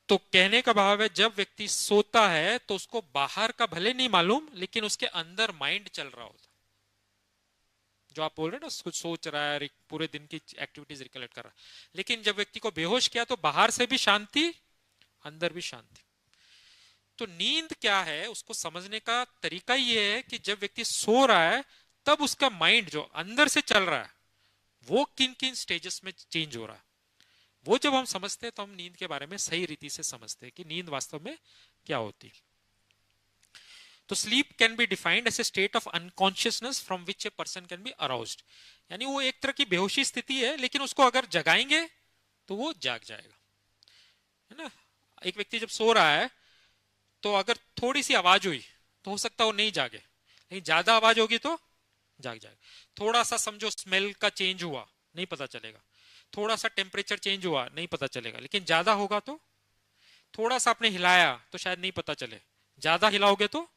B: तो कहने का भाव है जब व्यक्ति सोता है तो उसको बाहर का भले नहीं मालूम, लेकिन उसके अंदर माइंड चल रहा होता है। जो आप बोल रहे हैं ना, कुछ सोच रहा है, पूरे दिन की एक्टिविटीज रिकलेक्ट कर रहा है। लेकिन जब व्यक्ति को बेहोश किया तो बाहर से भी शांति, अंदर भी शांति। तो नींद क्या है उसको समझने का तरीका ये है कि जब व्यक्ति सो रहा है तब उसका माइंड जो अंदर से चल रहा है वो किन किन स्टेजेस में चेंज हो रहा है, वो जब हम समझते हैं तो हम नींद के बारे में सही रीति से समझते हैं कि नींद वास्तव में क्या होती है। तो sleep can be defined as a state of unconsciousness from which a person can be aroused. यानी वो एक तरह की बेहोशी स्थिति है, लेकिन उसको अगर जगाएंगे तो वो जाग जाएगा, है ना। एक व्यक्ति जब सो रहा है तो अगर थोड़ी सी आवाज हुई तो हो सकता है वो नहीं जागे, लेकिन ज्यादा आवाज होगी तो जाग जाएगा। थोड़ा सा समझो स्मेल का चेंज हुआ, नहीं पता चलेगा। थोड़ा सा टेम्परेचर चेंज हुआ, नहीं पता चलेगा। लेकिन ज्यादा होगा तो, थोड़ा सा आपने हिलाया तो शायद नहीं पता चले, ज्यादा हिलाओगे तो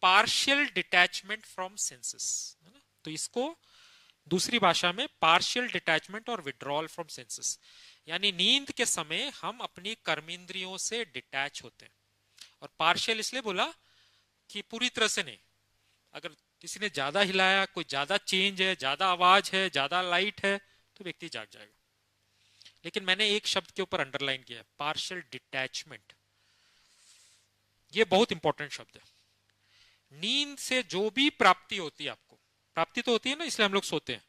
B: पार्शियल डिटैचमेंट फ्रॉम सेंसेस, है ना। तो इसको दूसरी भाषा में पार्शियल डिटैचमेंट और विड्रॉल फ्रॉम सेंसेस, यानी नींद के समय हम अपनी कर्मेंद्रियों से डिटैच होते हैं। और पार्शियल इसलिए बोला कि पूरी तरह से नहीं। अगर किसी ने ज्यादा हिलाया, कोई ज्यादा चेंज है, ज्यादा आवाज है, ज्यादा लाइट है, तो व्यक्ति जाग जाएगा। लेकिन मैंने एक शब्द के ऊपर अंडरलाइन किया, पार्शियल डिटैचमेंट। ये बहुत इंपॉर्टेंट शब्द है। नींद से जो भी प्राप्ति होती है, आपको प्राप्ति तो होती है ना, इसलिए हम लोग सोते हैं,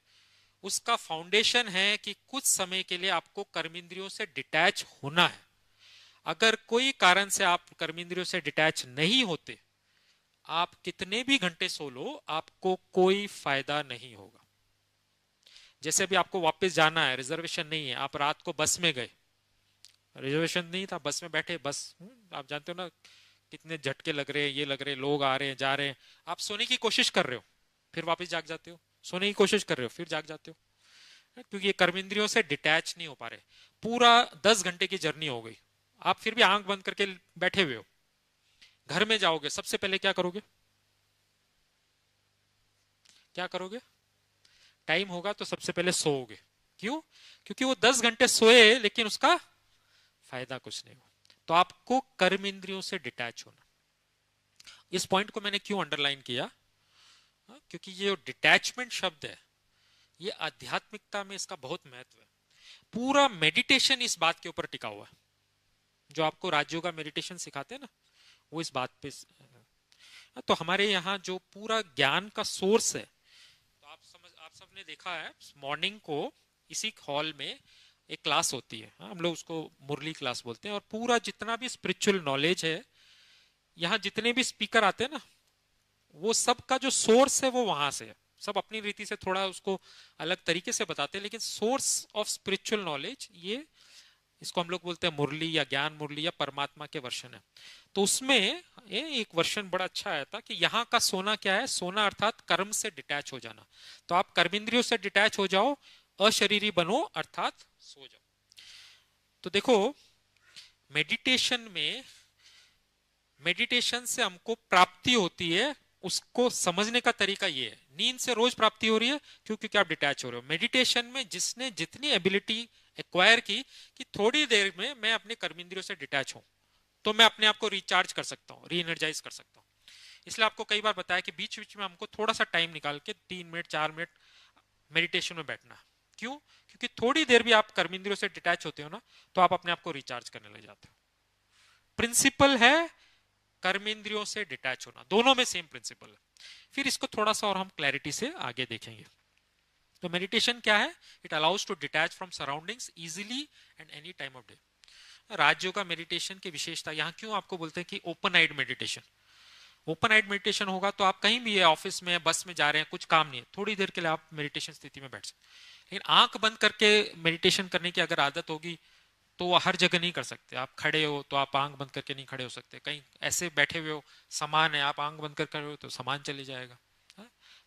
B: उसका फाउंडेशन है कि कुछ समय के लिए आपको कर्मेंद्रियों से डिटैच होना है। अगर कोई कारण से आप कर्मेंद्रियों से डिटैच नहीं होते, आप कितने भी घंटे सो लो, आपको कोई फायदा नहीं होगा। जैसे भी आपको वापस जाना है, रिजर्वेशन नहीं है, आप रात को बस में गए, रिजर्वेशन नहीं था, बस में बैठे, बस आप जानते हो ना कितने झटके लग रहे हैं, ये लग रहे हैं, लोग आ रहे हैं जा रहे हैं, आप सोने की कोशिश कर रहे हो, फिर वापस जाग जाते हो, सोने की कोशिश कर रहे हो, फिर जाग जाते हो, क्योंकि ये कर्मेंद्रियों से डिटैच नहीं हो पा रहे। पूरा 10 घंटे की जर्नी हो गई, आप फिर भी आंख बंद करके बैठे हुए हो। घर में जाओगे, सबसे पहले क्या करोगे? क्या करोगे? टाइम होगा तो सबसे पहले सोओगे। क्यों? क्योंकि वो 10 घंटे सोए लेकिन उसका फायदा कुछ नहीं हुआ। तो आपको कर्म इंद्रियों से डिटैच होना। इस पॉइंट को मैंने क्यों अंडरलाइन किया? क्योंकि ये जो डिटैचमेंट शब्द है, ये आध्यात्मिकता में इसका बहुत महत्व है। पूरा मेडिटेशन इस बात के ऊपर टिका हुआ है। जो आपको राजयोगा मेडिटेशन सिखाते हैं ना, वो इस बात पे। तो हमारे यहाँ जो पूरा ज्ञान का सोर्स है, तो आप सबने देखा है मॉर्निंग को इसी हॉल में एक क्लास होती है, हम लोग उसको मुरली क्लास बोलते हैं, और पूरा जितना भी स्पिरिचुअल नॉलेज है, यहाँ जितने भी स्पीकर आते हैं ना, वो सब का जो सोर्स है वो वहां से है। सब अपनी रीति से थोड़ा उसको अलग तरीके से बताते हैं, लेकिन सोर्स ऑफ स्पिरिचुअल नॉलेज ये, इसको हम लोग बोलते हैं मुरली या ज्ञान मुरली या परमात्मा के वर्षन है। तो उसमें एक वर्षन बड़ा अच्छा आया था कि यहाँ का सोना क्या है, सोना अर्थात कर्म से डिटैच हो जाना। तो आप कर्मेंद्रियों से डिटैच हो जाओ, अशरीरी बनो, अर्थात सो जाओ। तो देखो मेडिटेशन से हमको प्राप्ति होती है, उसको समझने का तरीका ये है। नींद से रोज प्राप्ति हो रही है, क्योंकि आप डिटैच हो रहे हो। मेडिटेशन में जिसने जितनी एबिलिटी एक्वायर की कि थोड़ी देर में मैं अपने कर्मेंद्रियों से डिटैच हूं, तो मैं अपने आप को रिचार्ज कर सकता हूँ, री एनर्जाइज कर सकता हूँ। इसलिए आपको कई बार बताया कि बीच बीच में हमको थोड़ा सा टाइम निकाल के 3 मिनट 4 मिनट मेडिटेशन में बैठना। क्यों? क्योंकि थोड़ी देर भी आप कर्मेंद्रियों से डिटैच होते हो ना, तो आप अपने आप को रिचार्ज करने लग जाते हो। प्रिंसिपल है कर्मेंद्रियों से डिटैच होना, दोनों में सेम प्रिंसिपल है। फिर इसको थोड़ा सा और हम क्लैरिटी से आगे देखेंगे। तो मेडिटेशन क्या है? It allows to detach from surroundings easily and any time of day. Rajyoga meditation की विशेषता, यहाँ क्यों आपको बोलते हैं कि open eyed meditation. Open eyed meditation होगा तो आप कहीं भी है, ऑफिस में, बस में जा रहे हैं, कुछ काम नहीं है, थोड़ी देर के लिए आप मेडिटेशन स्थिति में बैठ सकते। लेकिन आंख बंद करके मेडिटेशन करने की अगर आदत होगी तो वो हर जगह नहीं कर सकते। आप खड़े हो तो आप आंख बंद करके नहीं खड़े हो सकते, कहीं ऐसे बैठे हुए हो, सामान है, आप आंख बंद कर खड़े हो तो सामान चले जाएगा।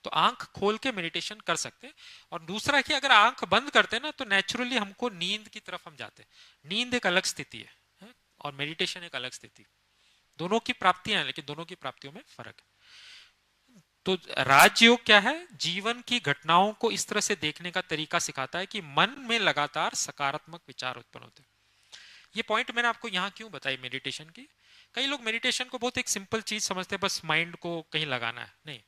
B: तो आंख खोल के मेडिटेशन कर सकते हैं। और दूसरा कि अगर आंख बंद करते हैं ना, तो नेचुरली हमको नींद की तरफ हम जाते हैं। नींद एक अलग स्थिति है और मेडिटेशन एक अलग स्थिति। दोनों की प्राप्तियां हैं, लेकिन दोनों की प्राप्तियों में फर्क है। तो राजयोग क्या है? जीवन की घटनाओं को इस तरह से देखने का तरीका सिखाता है कि मन में लगातार सकारात्मक विचार उत्पन्न होते हैं। ये पॉइंट मैंने आपको यहाँ क्यों बताई मेडिटेशन की। कई लोग मेडिटेशन को बहुत एक सिंपल चीज समझते हैं, बस माइंड को कहीं लगाना है। नहीं,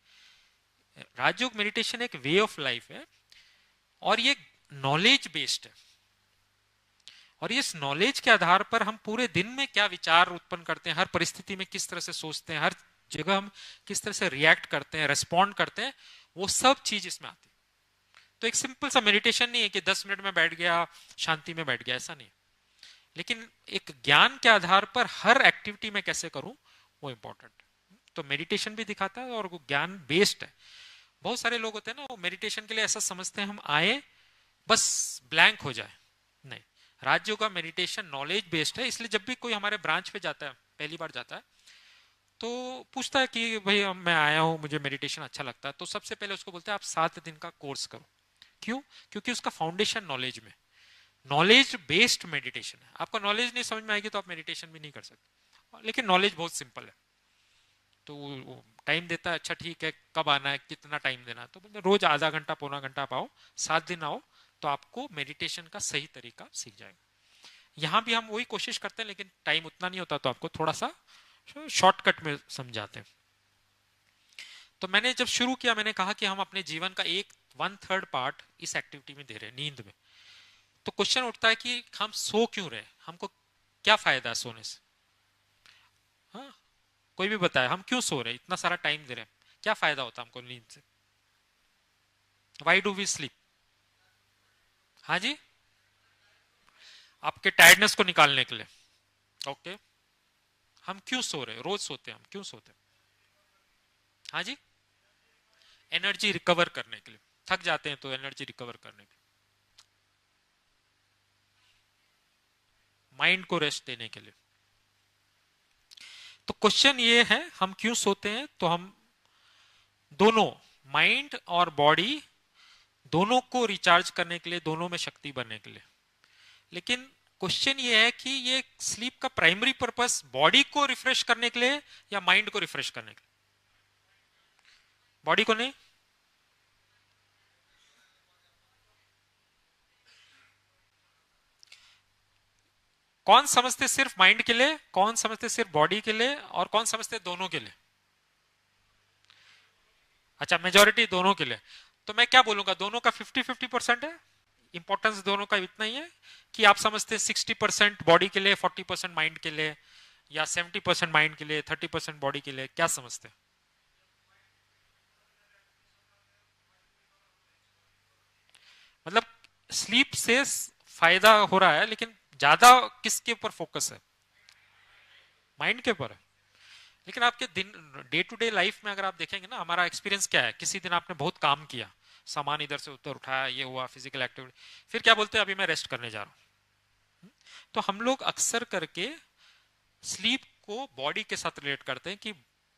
B: राजयोग मेडिटेशन एक वे ऑफ लाइफ है और ये नॉलेज बेस्ड है। और इस नॉलेज के आधार पर हम पूरे दिन में क्या विचार उत्पन्न करते हैं, हर परिस्थिति में किस तरह से सोचते हैं, हर जगह हम किस तरह से रिएक्ट करते हैं, रेस्पॉन्ड करते हैं, वो सब चीज इसमें आती है। तो एक सिंपल सा मेडिटेशन नहीं है कि 10 मिनट में बैठ गया, शांति में बैठ गया, ऐसा नहीं। लेकिन एक ज्ञान के आधार पर हर एक्टिविटी में कैसे करूं, वो इंपॉर्टेंट है। तो मेडिटेशन भी दिखाता है और वो ज्ञान बेस्ड है। बहुत सारे लोग होते हैं ना, वो मेडिटेशन के लिए ऐसा समझते हैं हम आए बस ब्लैंक हो जाए। नहीं, राजयोग मेडिटेशन नॉलेज बेस्ड है। इसलिए जब भी कोई हमारे ब्रांच पे जाता है, पहली बार जाता है, तो पूछता है कि भाई मैं आया हूं, मुझे मेडिटेशन अच्छा लगता है, तो सबसे पहले उसको बोलते हैं आप 7 दिन का कोर्स करो। क्यों? क्योंकि उसका फाउंडेशन नॉलेज में, नॉलेज बेस्ड मेडिटेशन है। आपको नॉलेज नहीं समझ में आएगी तो आप मेडिटेशन भी नहीं कर सकते। लेकिन नॉलेज बहुत सिंपल है। तो टाइम देता है, अच्छा ठीक है, कब आना है, कितना टाइम देना है, तो रोज आधा घंटा पौना घंटा आप आओ, 7 दिन आओ, तो आपको मेडिटेशन का सही तरीका सीख जाएगा। यहां भी हम वही कोशिश करते हैं, लेकिन टाइम उतना नहीं होता, तो आपको थोड़ा सा शॉर्टकट में समझाते हैं। तो मैंने जब शुरू किया, मैंने कहा कि हम अपने जीवन का 1/3 पार्ट इस एक्टिविटी में दे रहे हैं, नींद में। तो क्वेश्चन उठता है कि हम सो क्यों रहे, हमको क्या फायदा है सोने से? हाँ, कोई भी बताए हम क्यों सो रहे, इतना सारा टाइम दे रहे हैं, क्या फायदा होता है हमको नींद से? Why do we sleep? हाँ जी, आपके टायर्डनेस को निकालने के लिए। ओके, हम क्यों सो रहे, रोज सोते हैं, हम क्यों सोते हैं? हाँ जी, एनर्जी रिकवर करने के लिए। थक जाते हैं तो एनर्जी रिकवर करने के लिए, माइंड को रेस्ट देने के लिए। तो क्वेश्चन ये है हम क्यों सोते हैं? तो हम दोनों, माइंड और बॉडी, दोनों को रिचार्ज करने के लिए, दोनों में शक्ति बनने के लिए। लेकिन क्वेश्चन ये है कि ये स्लीप का प्राइमरी पर्पस बॉडी को रिफ्रेश करने के लिए या माइंड को रिफ्रेश करने के लिए? बॉडी को नहीं। कौन समझते सिर्फ माइंड के लिए, कौन समझते सिर्फ बॉडी के लिए, और कौन समझते दोनों के लिए? अच्छा, मेजॉरिटी दोनों के लिए। तो मैं क्या बोलूंगा, दोनों का 50-50% है, इंपॉर्टेंस दोनों का इतना ही है कि आप समझते हैं 60% बॉडी के लिए, 40% माइंड के लिए, या 70% माइंड के लिए, 30% बॉडी के लिए, क्या समझते हैं? मतलब स्लीप से फायदा हो रहा है, लेकिन ज्यादा किसके ऊपर फोकस है? माइंड के ऊपर है। लेकिन आपके दिन, डे टू डे लाइफ में अगर आप देखेंगे ना, हमारा एक्सपीरियंस क्या है, किसी दिन आपने बहुत काम किया, सामान इधर से उधर उठाया, ये हुआ, फिजिकल एक्टिविटी, फिर क्या बोलते हैं, अभी मैं रेस्ट करने जा रहा हूँ। तो हम लोग अक्सर करके स्लीप को बॉडी के साथ रिलेट करते हैं कि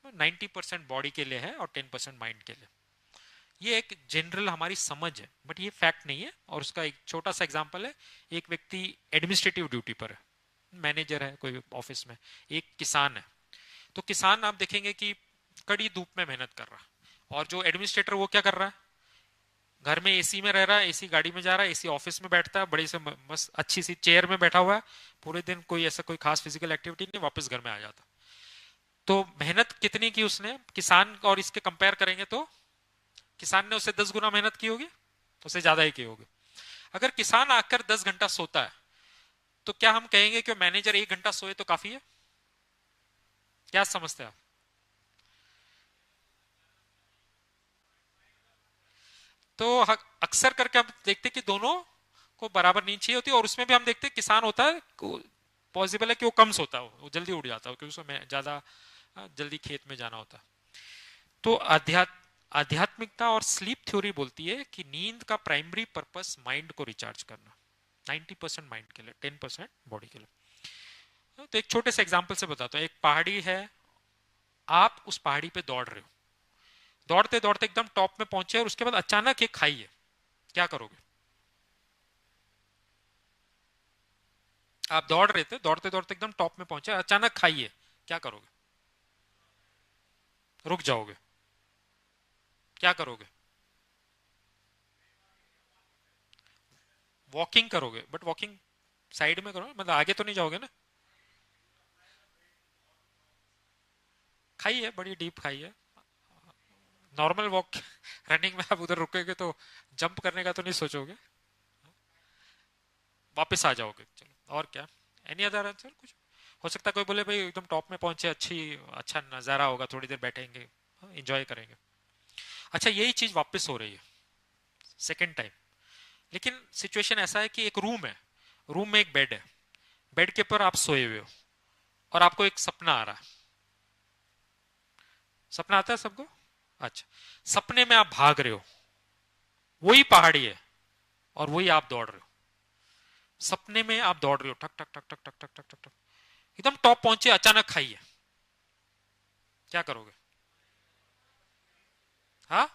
B: 90% बॉडी के लिए है और 10% माइंड के लिए। ये एक जनरल हमारी समझ है, बट ये फैक्ट नहीं है। और उसका एक छोटा सा एग्जांपल है, एक व्यक्ति एडमिनिस्ट्रेटिव ड्यूटी पर है, मैनेजर है कोई ऑफिस में, एक किसान है। तो किसान आप देखेंगे कि कड़ी धूप में मेहनत कर रहा है, और जो एडमिनिस्ट्रेटर वो क्या कर रहा है, घर में एसी में रह रहा है, एसी गाड़ी में जा रहा है, एसी ऑफिस में बैठता है, बड़ी से मस्त अच्छी सी चेयर में बैठा हुआ है, पूरे दिन कोई ऐसा कोई खास फिजिकल एक्टिविटी नहीं, वापस घर में आ जाता। तो मेहनत कितनी की उसने, किसान और इसके कंपेयर करेंगे तो किसान ने उससे 10 गुना मेहनत की होगी, उससे ज्यादा ही की होगी। अगर किसान आकर 10 घंटा सोता है, तो क्या हम कहेंगे कि मैनेजर 1 घंटा सोए तो काफी है? क्या समझते हैं आप? तो अक्सर करके हम देखते हैं कि दोनों को बराबर नींद चाहिए होती है, और उसमें भी हम देखते हैं किसान होता है, पॉसिबल है कि वो कम सोता हो, वो जल्दी उठ जाता हो, क्योंकि उसमें ज्यादा जल्दी खेत में जाना होता। तो आध्यात्मिकता और स्लीप थ्योरी बोलती है कि नींद का प्राइमरी पर्पस माइंड को रिचार्ज करना, 90% माइंड के लिए, 10% बॉडी के लिए। तो एक छोटे से एग्जांपल से बताता हूँ। एक पहाड़ी है, आप उस पहाड़ी पे दौड़ रहे हो, दौड़ते दौड़ते एकदम टॉप में पहुंचे, और उसके बाद अचानक एक खाई है, क्या करोगे? आप दौड़ रहे थे, दौड़ते दौड़ते एकदम टॉप में पहुंचे, अचानक खाई है, क्या करोगे? रुक जाओगे? क्या करोगे? वॉकिंग करोगे, बट वॉकिंग साइड में करो, मतलब आगे तो नहीं जाओगे ना। खाई है, बड़ी डीप खाई है, नॉर्मल वॉक रनिंग में आप उधर रुकेगे तो जंप करने का तो नहीं सोचोगे, वापस आ जाओगे। चलो, और क्या? एनी अदर आंसर कुछ? हो सकता है कोई बोले भाई एकदम टॉप में पहुंचे, अच्छा नजारा होगा, थोड़ी देर बैठेंगे, एंजॉय करेंगे। अच्छा, यही चीज वापस हो रही है सेकेंड टाइम। लेकिन सिचुएशन ऐसा है कि एक रूम है, रूम में एक बेड है, बेड के ऊपर आप सोए हुए हो, और आपको एक सपना आ रहा है। सपना आता है सबको? अच्छा, सपने में आप भाग रहे हो, वही पहाड़ी है और वही आप दौड़ रहे हो। सपने में आप दौड़ रहे हो, ठक ठक ठक ठक ठक ठक ठक ठक ठक, एकदम टॉप पहुंचे, अचानक खाइए, क्या करोगे? हाँ,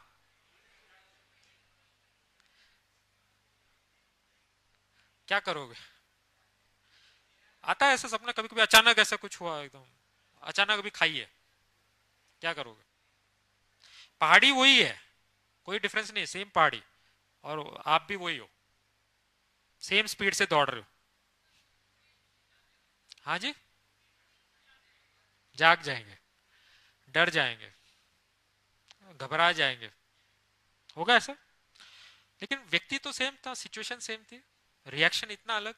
B: क्या करोगे? आता है ऐसा सपना कभी कभी, अचानक ऐसा कुछ हुआ एकदम, अचानक अभी खाइए, क्या करोगे? पहाड़ी वही है, कोई डिफरेंस नहीं, सेम पहाड़ी, और आप भी वही हो, सेम स्पीड से दौड़ रहे हो। हाँ जी, जाग जाएंगे, डर जाएंगे, घबरा जाएंगे, होगा ऐसा। लेकिन व्यक्ति तो सेम था, सिचुएशन सेम थी, रिएक्शन इतना अलग।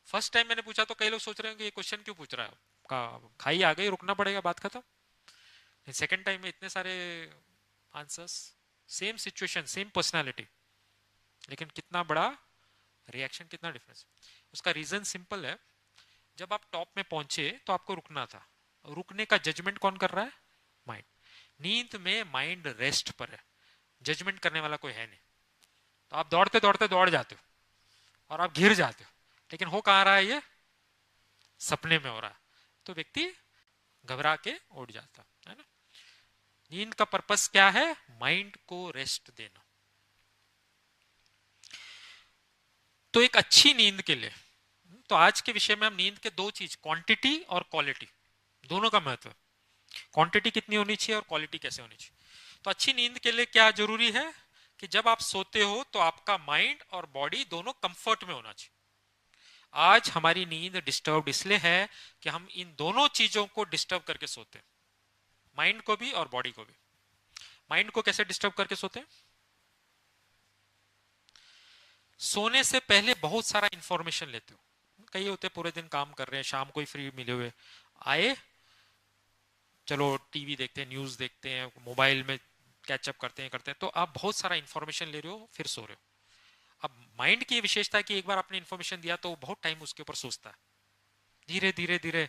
B: फर्स्ट टाइम मैंने पूछा तो कई लोग सोच रहे हैं कि ये क्वेश्चन क्यों पूछ रहा है, खाई आ गई, रुकना पड़ेगा, बात खत्म। सेकंड टाइम में इतने सारे answers, same situation, same personality, लेकिन कितना बड़ा रिएक्शन, कितना डिफरेंस। उसका रीजन सिंपल है, जब आप टॉप में पहुंचे तो आपको रुकना था, रुकने का जजमेंट कौन कर रहा है? माइंड। नींद में माइंड रेस्ट पर है, जजमेंट करने वाला कोई है नहीं। तो आप दौड़ते दौड़ते दौड़ जाते हो और आप गिर जाते हो, लेकिन हो कहाँ रहा है ये? सपने में हो रहा है। तो व्यक्ति घबरा के उठ जाता है ना। नींद का पर्पस क्या है? माइंड को रेस्ट देना। तो एक अच्छी नींद के लिए, तो आज के विषय में हम नींद के दो चीज, क्वांटिटी और क्वालिटी, दोनों का महत्व। क्वांटिटी कितनी होनी चाहिए और क्वालिटी कैसे होनी चाहिए। तो अच्छी नींद के लिए क्या जरूरी है कि जब आप सोते हो तो आपका माइंड और बॉडी दोनों कंफर्ट में होना चाहिए। आज हमारी नींद डिस्टर्ब इसलिए है कि हम इन दोनों चीजों को डिस्टर्ब करके सोते हैं, माइंड को भी और बॉडी को भी। माइंड को कैसे डिस्टर्ब करके सोते हैं? सोने से पहले बहुत सारा इंफॉर्मेशन लेते हो। कई होते पूरे दिन काम कर रहे हैं, शाम को ही फ्री मिले हुए आए, चलो टीवी देखते हैं, न्यूज देखते हैं, मोबाइल में कैचअप करते हैं, तो आप बहुत सारा इंफॉर्मेशन ले रहे हो, फिर सो रहे हो। अब माइंड की विशेषता है कि एक बार आपने इंफॉर्मेशन दिया तो बहुत टाइम उसके ऊपर सोचता है, धीरे धीरे धीरे,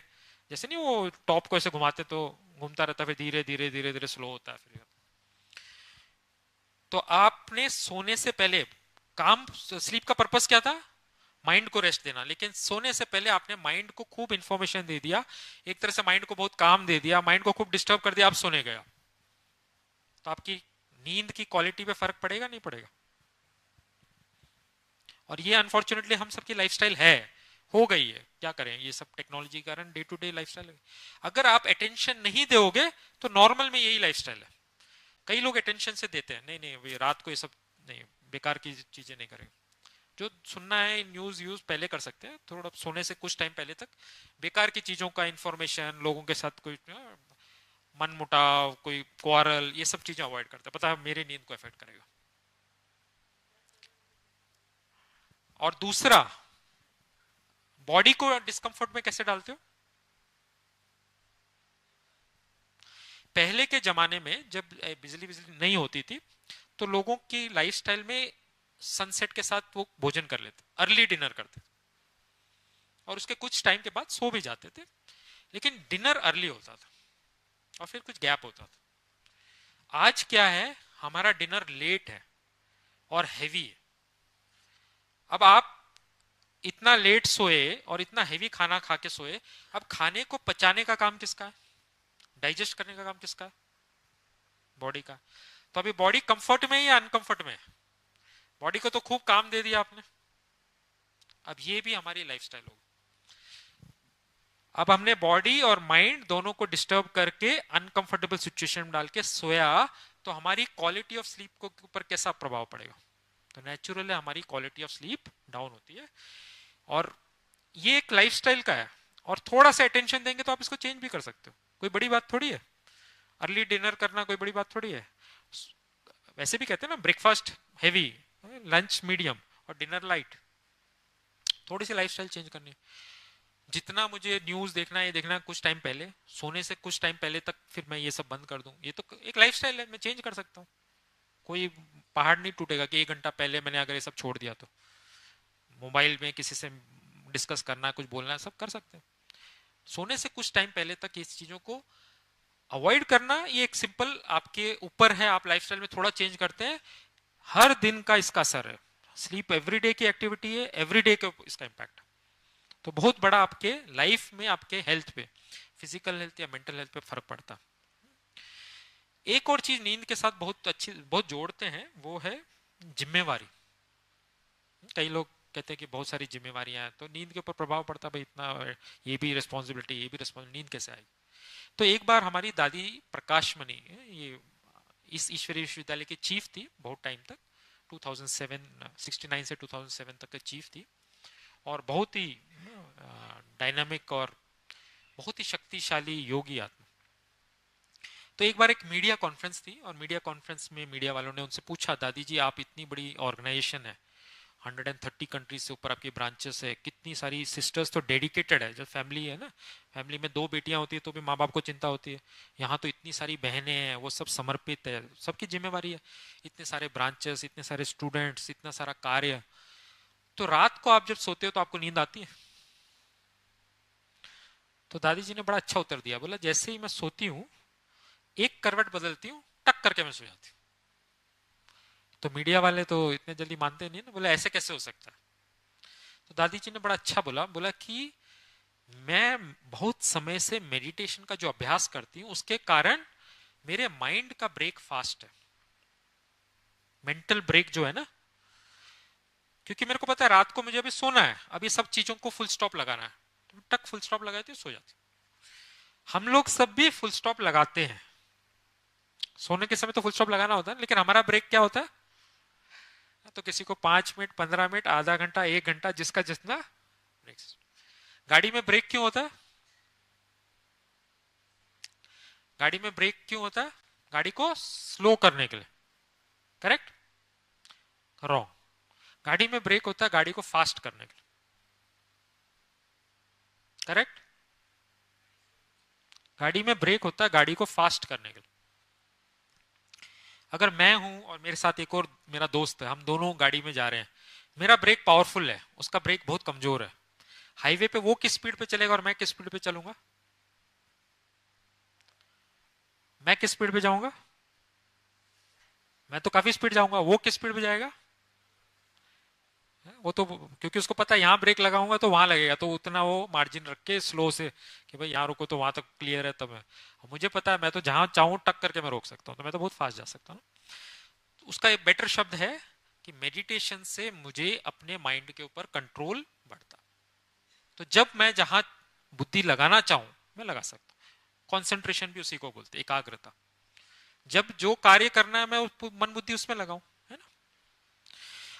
B: जैसे नहीं वो टॉप को ऐसे घुमाते तो घूमता रहता, फिर धीरे धीरे धीरे धीरे स्लो होता है फिर। तो आपने सोने से पहले काम, स्लीप का पर्पस क्या था? माइंड को रेस्ट देना, लेकिन सोने से पहले आपने माइंड को खूब इंफॉर्मेशन दे दिया, एक तरह से माइंड को बहुत काम दे दिया, माइंड को खूब डिस्टर्ब कर दिया, आप सोने गया, तो आपकी नींद की क्वालिटी पे फर्क पड़ेगा नहीं पड़ेगा? और ये अनफॉर्चुनेटली हम सबकी लाइफस्टाइल है, हो गई है, क्या करें, ये सब टेक्नोलॉजी के कारण डे टू डे लाइफस्टाइल। अगर आप अटेंशन नहीं दोगे तो नॉर्मल में यही लाइफस्टाइल है। कई लोग अटेंशन से देते हैं, नहीं नहीं वे रात को ये सब नहीं, बेकार की चीजें नहीं करेंगे, जो सुनना है न्यूज यूज पहले कर सकते हैं, थोड़ा सोने से कुछ टाइम पहले तक बेकार की चीजों का इंफॉर्मेशन, लोगों के साथ कोई मन मुटाव, कोई क्वारल, ये सब चीजें अवॉइड करते हैं, पता है मेरी नींद को इफेक्ट करेगा। और दूसरा, बॉडी को डिस्कंफर्ट में कैसे डालते हो? पहले के जमाने में जब बिजली बिजली नहीं होती थी तो लोगों की लाइफस्टाइल में सनसेट के साथ वो भोजन कर लेते, अर्ली डिनर करते, और उसके कुछ टाइम के बाद सो भी जाते थे, लेकिन डिनर अर्ली होता था और फिर कुछ गैप होता था। आज क्या है, हमारा डिनर लेट है और हैवी है। अब आप इतना लेट सोए और इतना हैवी खाना खा के सोए, अब खाने को पचाने का काम किसका है? डाइजेस्ट करने का काम किसका है? बॉडी का। तो अभी बॉडी कंफर्ट में है या अनकंफर्ट में है? बॉडी को तो खूब काम दे दिया आपने, अब ये भी हमारी लाइफस्टाइल होगी। अब हमने बॉडी और माइंड दोनों को डिस्टर्ब करके अनकंफर्टेबल सिचुएशन में डाल के सोया, तो हमारी क्वालिटी ऑफ स्लीप को ऊपर कैसा प्रभाव पड़ेगा? तो नेचुरली हमारी क्वालिटी ऑफ स्लीप डाउन होती है, और ये एक लाइफस्टाइल का है। और थोड़ा सा अटेंशन देंगे तो आप इसको चेंज भी कर सकते हो, कोई बड़ी बात थोड़ी है। अर्ली डिनर करना कोई बड़ी बात थोड़ी है। वैसे भी कहते हैं ना, ब्रेकफास्ट हैवी, लंच मीडियम और डिनर लाइट। थोड़ी सी लाइफस्टाइल चेंज करनी है। जितना मुझे न्यूज देखना है, ये देखना है कुछ टाइम पहले, सोने से कुछ टाइम पहले तक फिर मैं ये सब बंद कर दूं, ये तो एक लाइफस्टाइल है, मैं चेंज कर सकता हूँ। कोई पहाड़ नहीं टूटेगा कि 1 घंटा पहले मैंने अगर ये सब छोड़ दिया तो। मोबाइल में किसी से डिस्कस करना है, कुछ बोलना है, सब कर सकते हैं। सोने से कुछ टाइम पहले तक इस चीजों को अवॉइड करना, ये एक सिंपल आपके ऊपर है, आप लाइफस्टाइल में थोड़ा चेंज करते हैं, हर दिन का इसका असर है। स्लीप एवरीडे की एक्टिविटी है, एवरीडे का इसका इम्पैक्ट, तो बहुत बड़ा आपके लाइफ में, आपके हेल्थ पे, फिजिकल हेल्थ या मेंटल हेल्थ पे फर्क पड़ता। एक और चीज नींद के साथ बहुत अच्छी, बहुत जोड़ते हैं, वो है जिम्मेवारी। कई लोग कहते हैं कि बहुत सारी जिम्मेवारियां हैं तो नींद के ऊपर प्रभाव पड़ता है, भाई इतना ये भी रिस्पॉन्सिबिलिटी, ये भी रिस्पॉन्सिबिलिटी, नींद कैसे आएगी? तो एक बार हमारी दादी प्रकाश मणि, ये इस ईश्वरीय विश्वविद्यालय की चीफ थी बहुत टाइम तक, 2007 69 से 2007 तक की चीफ थी, और बहुत ही डायनामिक और बहुत ही शक्तिशाली योगी आत्मा। तो एक बार एक मीडिया कॉन्फ्रेंस थी, और मीडिया कॉन्फ्रेंस में मीडिया वालों ने उनसे पूछा, दादी जी आप इतनी बड़ी ऑर्गेनाइजेशन है, 130 कंट्रीज से ऊपर आपकी ब्रांचेस है, कितनी सारी सिस्टर्स तो डेडिकेटेड है, जब फैमिली है ना, फैमिली में 2 बेटियां होती है तो भी माँ बाप को चिंता होती है, यहाँ तो इतनी सारी बहनें हैं, वो सब समर्पित है, सबकी जिम्मेवारी है, इतने सारे ब्रांचेस, इतने सारे स्टूडेंट्स, इतना सारा कार्य, तो रात को आप जब सोते हो तो आपको नींद आती है? तो दादी जी ने बड़ा अच्छा उत्तर दिया, बोला जैसे ही मैं सोती हूँ, एक करवट बदलती हूँ, टक करके मैं सो जाती हूँ। तो मीडिया वाले तो इतने जल्दी मानते नहीं ना, बोला ऐसे कैसे हो सकता है? तो दादी जी ने बड़ा अच्छा बोला, बोला कि मैं बहुत समय से मेडिटेशन का जो अभ्यास करती हूँ उसके कारण मेरे माइंड का ब्रेक फास्ट है, मेंटल ब्रेक जो है ना, क्योंकि मेरे को पता है रात को मुझे अभी सोना है, अब ये सब चीजों को फुल स्टॉप लगाना है, तो टक फुल स्टॉप लगाती सो जाती। हम लोग सब भी फुल स्टॉप लगाते हैं, सोने के समय तो फुल स्टॉप लगाना होता है, लेकिन हमारा ब्रेक क्या होता है? तो किसी को 5 मिनट, 15 मिनट, आधा घंटा, 1 घंटा, जिसका जितना ब्रेक। गाड़ी में ब्रेक क्यों होता है? गाड़ी में ब्रेक क्यों होता है? गाड़ी को स्लो करने के लिए, करेक्ट? रॉन्ग। गाड़ी में ब्रेक होता है गाड़ी को फास्ट करने के लिए, करेक्ट? गाड़ी में ब्रेक होता है गाड़ी को फास्ट करने के लिए। अगर मैं हूं और मेरे साथ एक और मेरा दोस्त है, हम दोनों गाड़ी में जा रहे हैं, मेरा ब्रेक पावरफुल है, उसका ब्रेक बहुत कमजोर है, हाईवे पे वो किस स्पीड पे चलेगा और मैं किस स्पीड पे चलूंगा? मैं किस स्पीड पे जाऊंगा? मैं तो काफी स्पीड जाऊंगा, वो किस स्पीड पे जाएगा? वो तो क्योंकि उसको पता है यहां ब्रेक लगाऊंगा तो वहां लगेगा, तो उतना वो मार्जिन रख के स्लो से कि भाई यहां रुको तो वहां तक क्लियर है, तब मुझे पता है मैं तो जहां चाहूं टक करके मैं रोक सकता हूं, तो मैं तो बहुत फास्ट जा सकता हूं। तो उसका एक बेटर शब्द है कि मेडिटेशन से मुझे अपने माइंड के ऊपर कंट्रोल बढ़ता। तो जब मैं जहां बुद्धि लगाना चाहूं मैं लगा सकता हूं। कॉन्सेंट्रेशन भी उसी को बोलते, एकाग्रता। जब जो कार्य करना है मैं मन बुद्धि उसमें लगाऊं, है ना?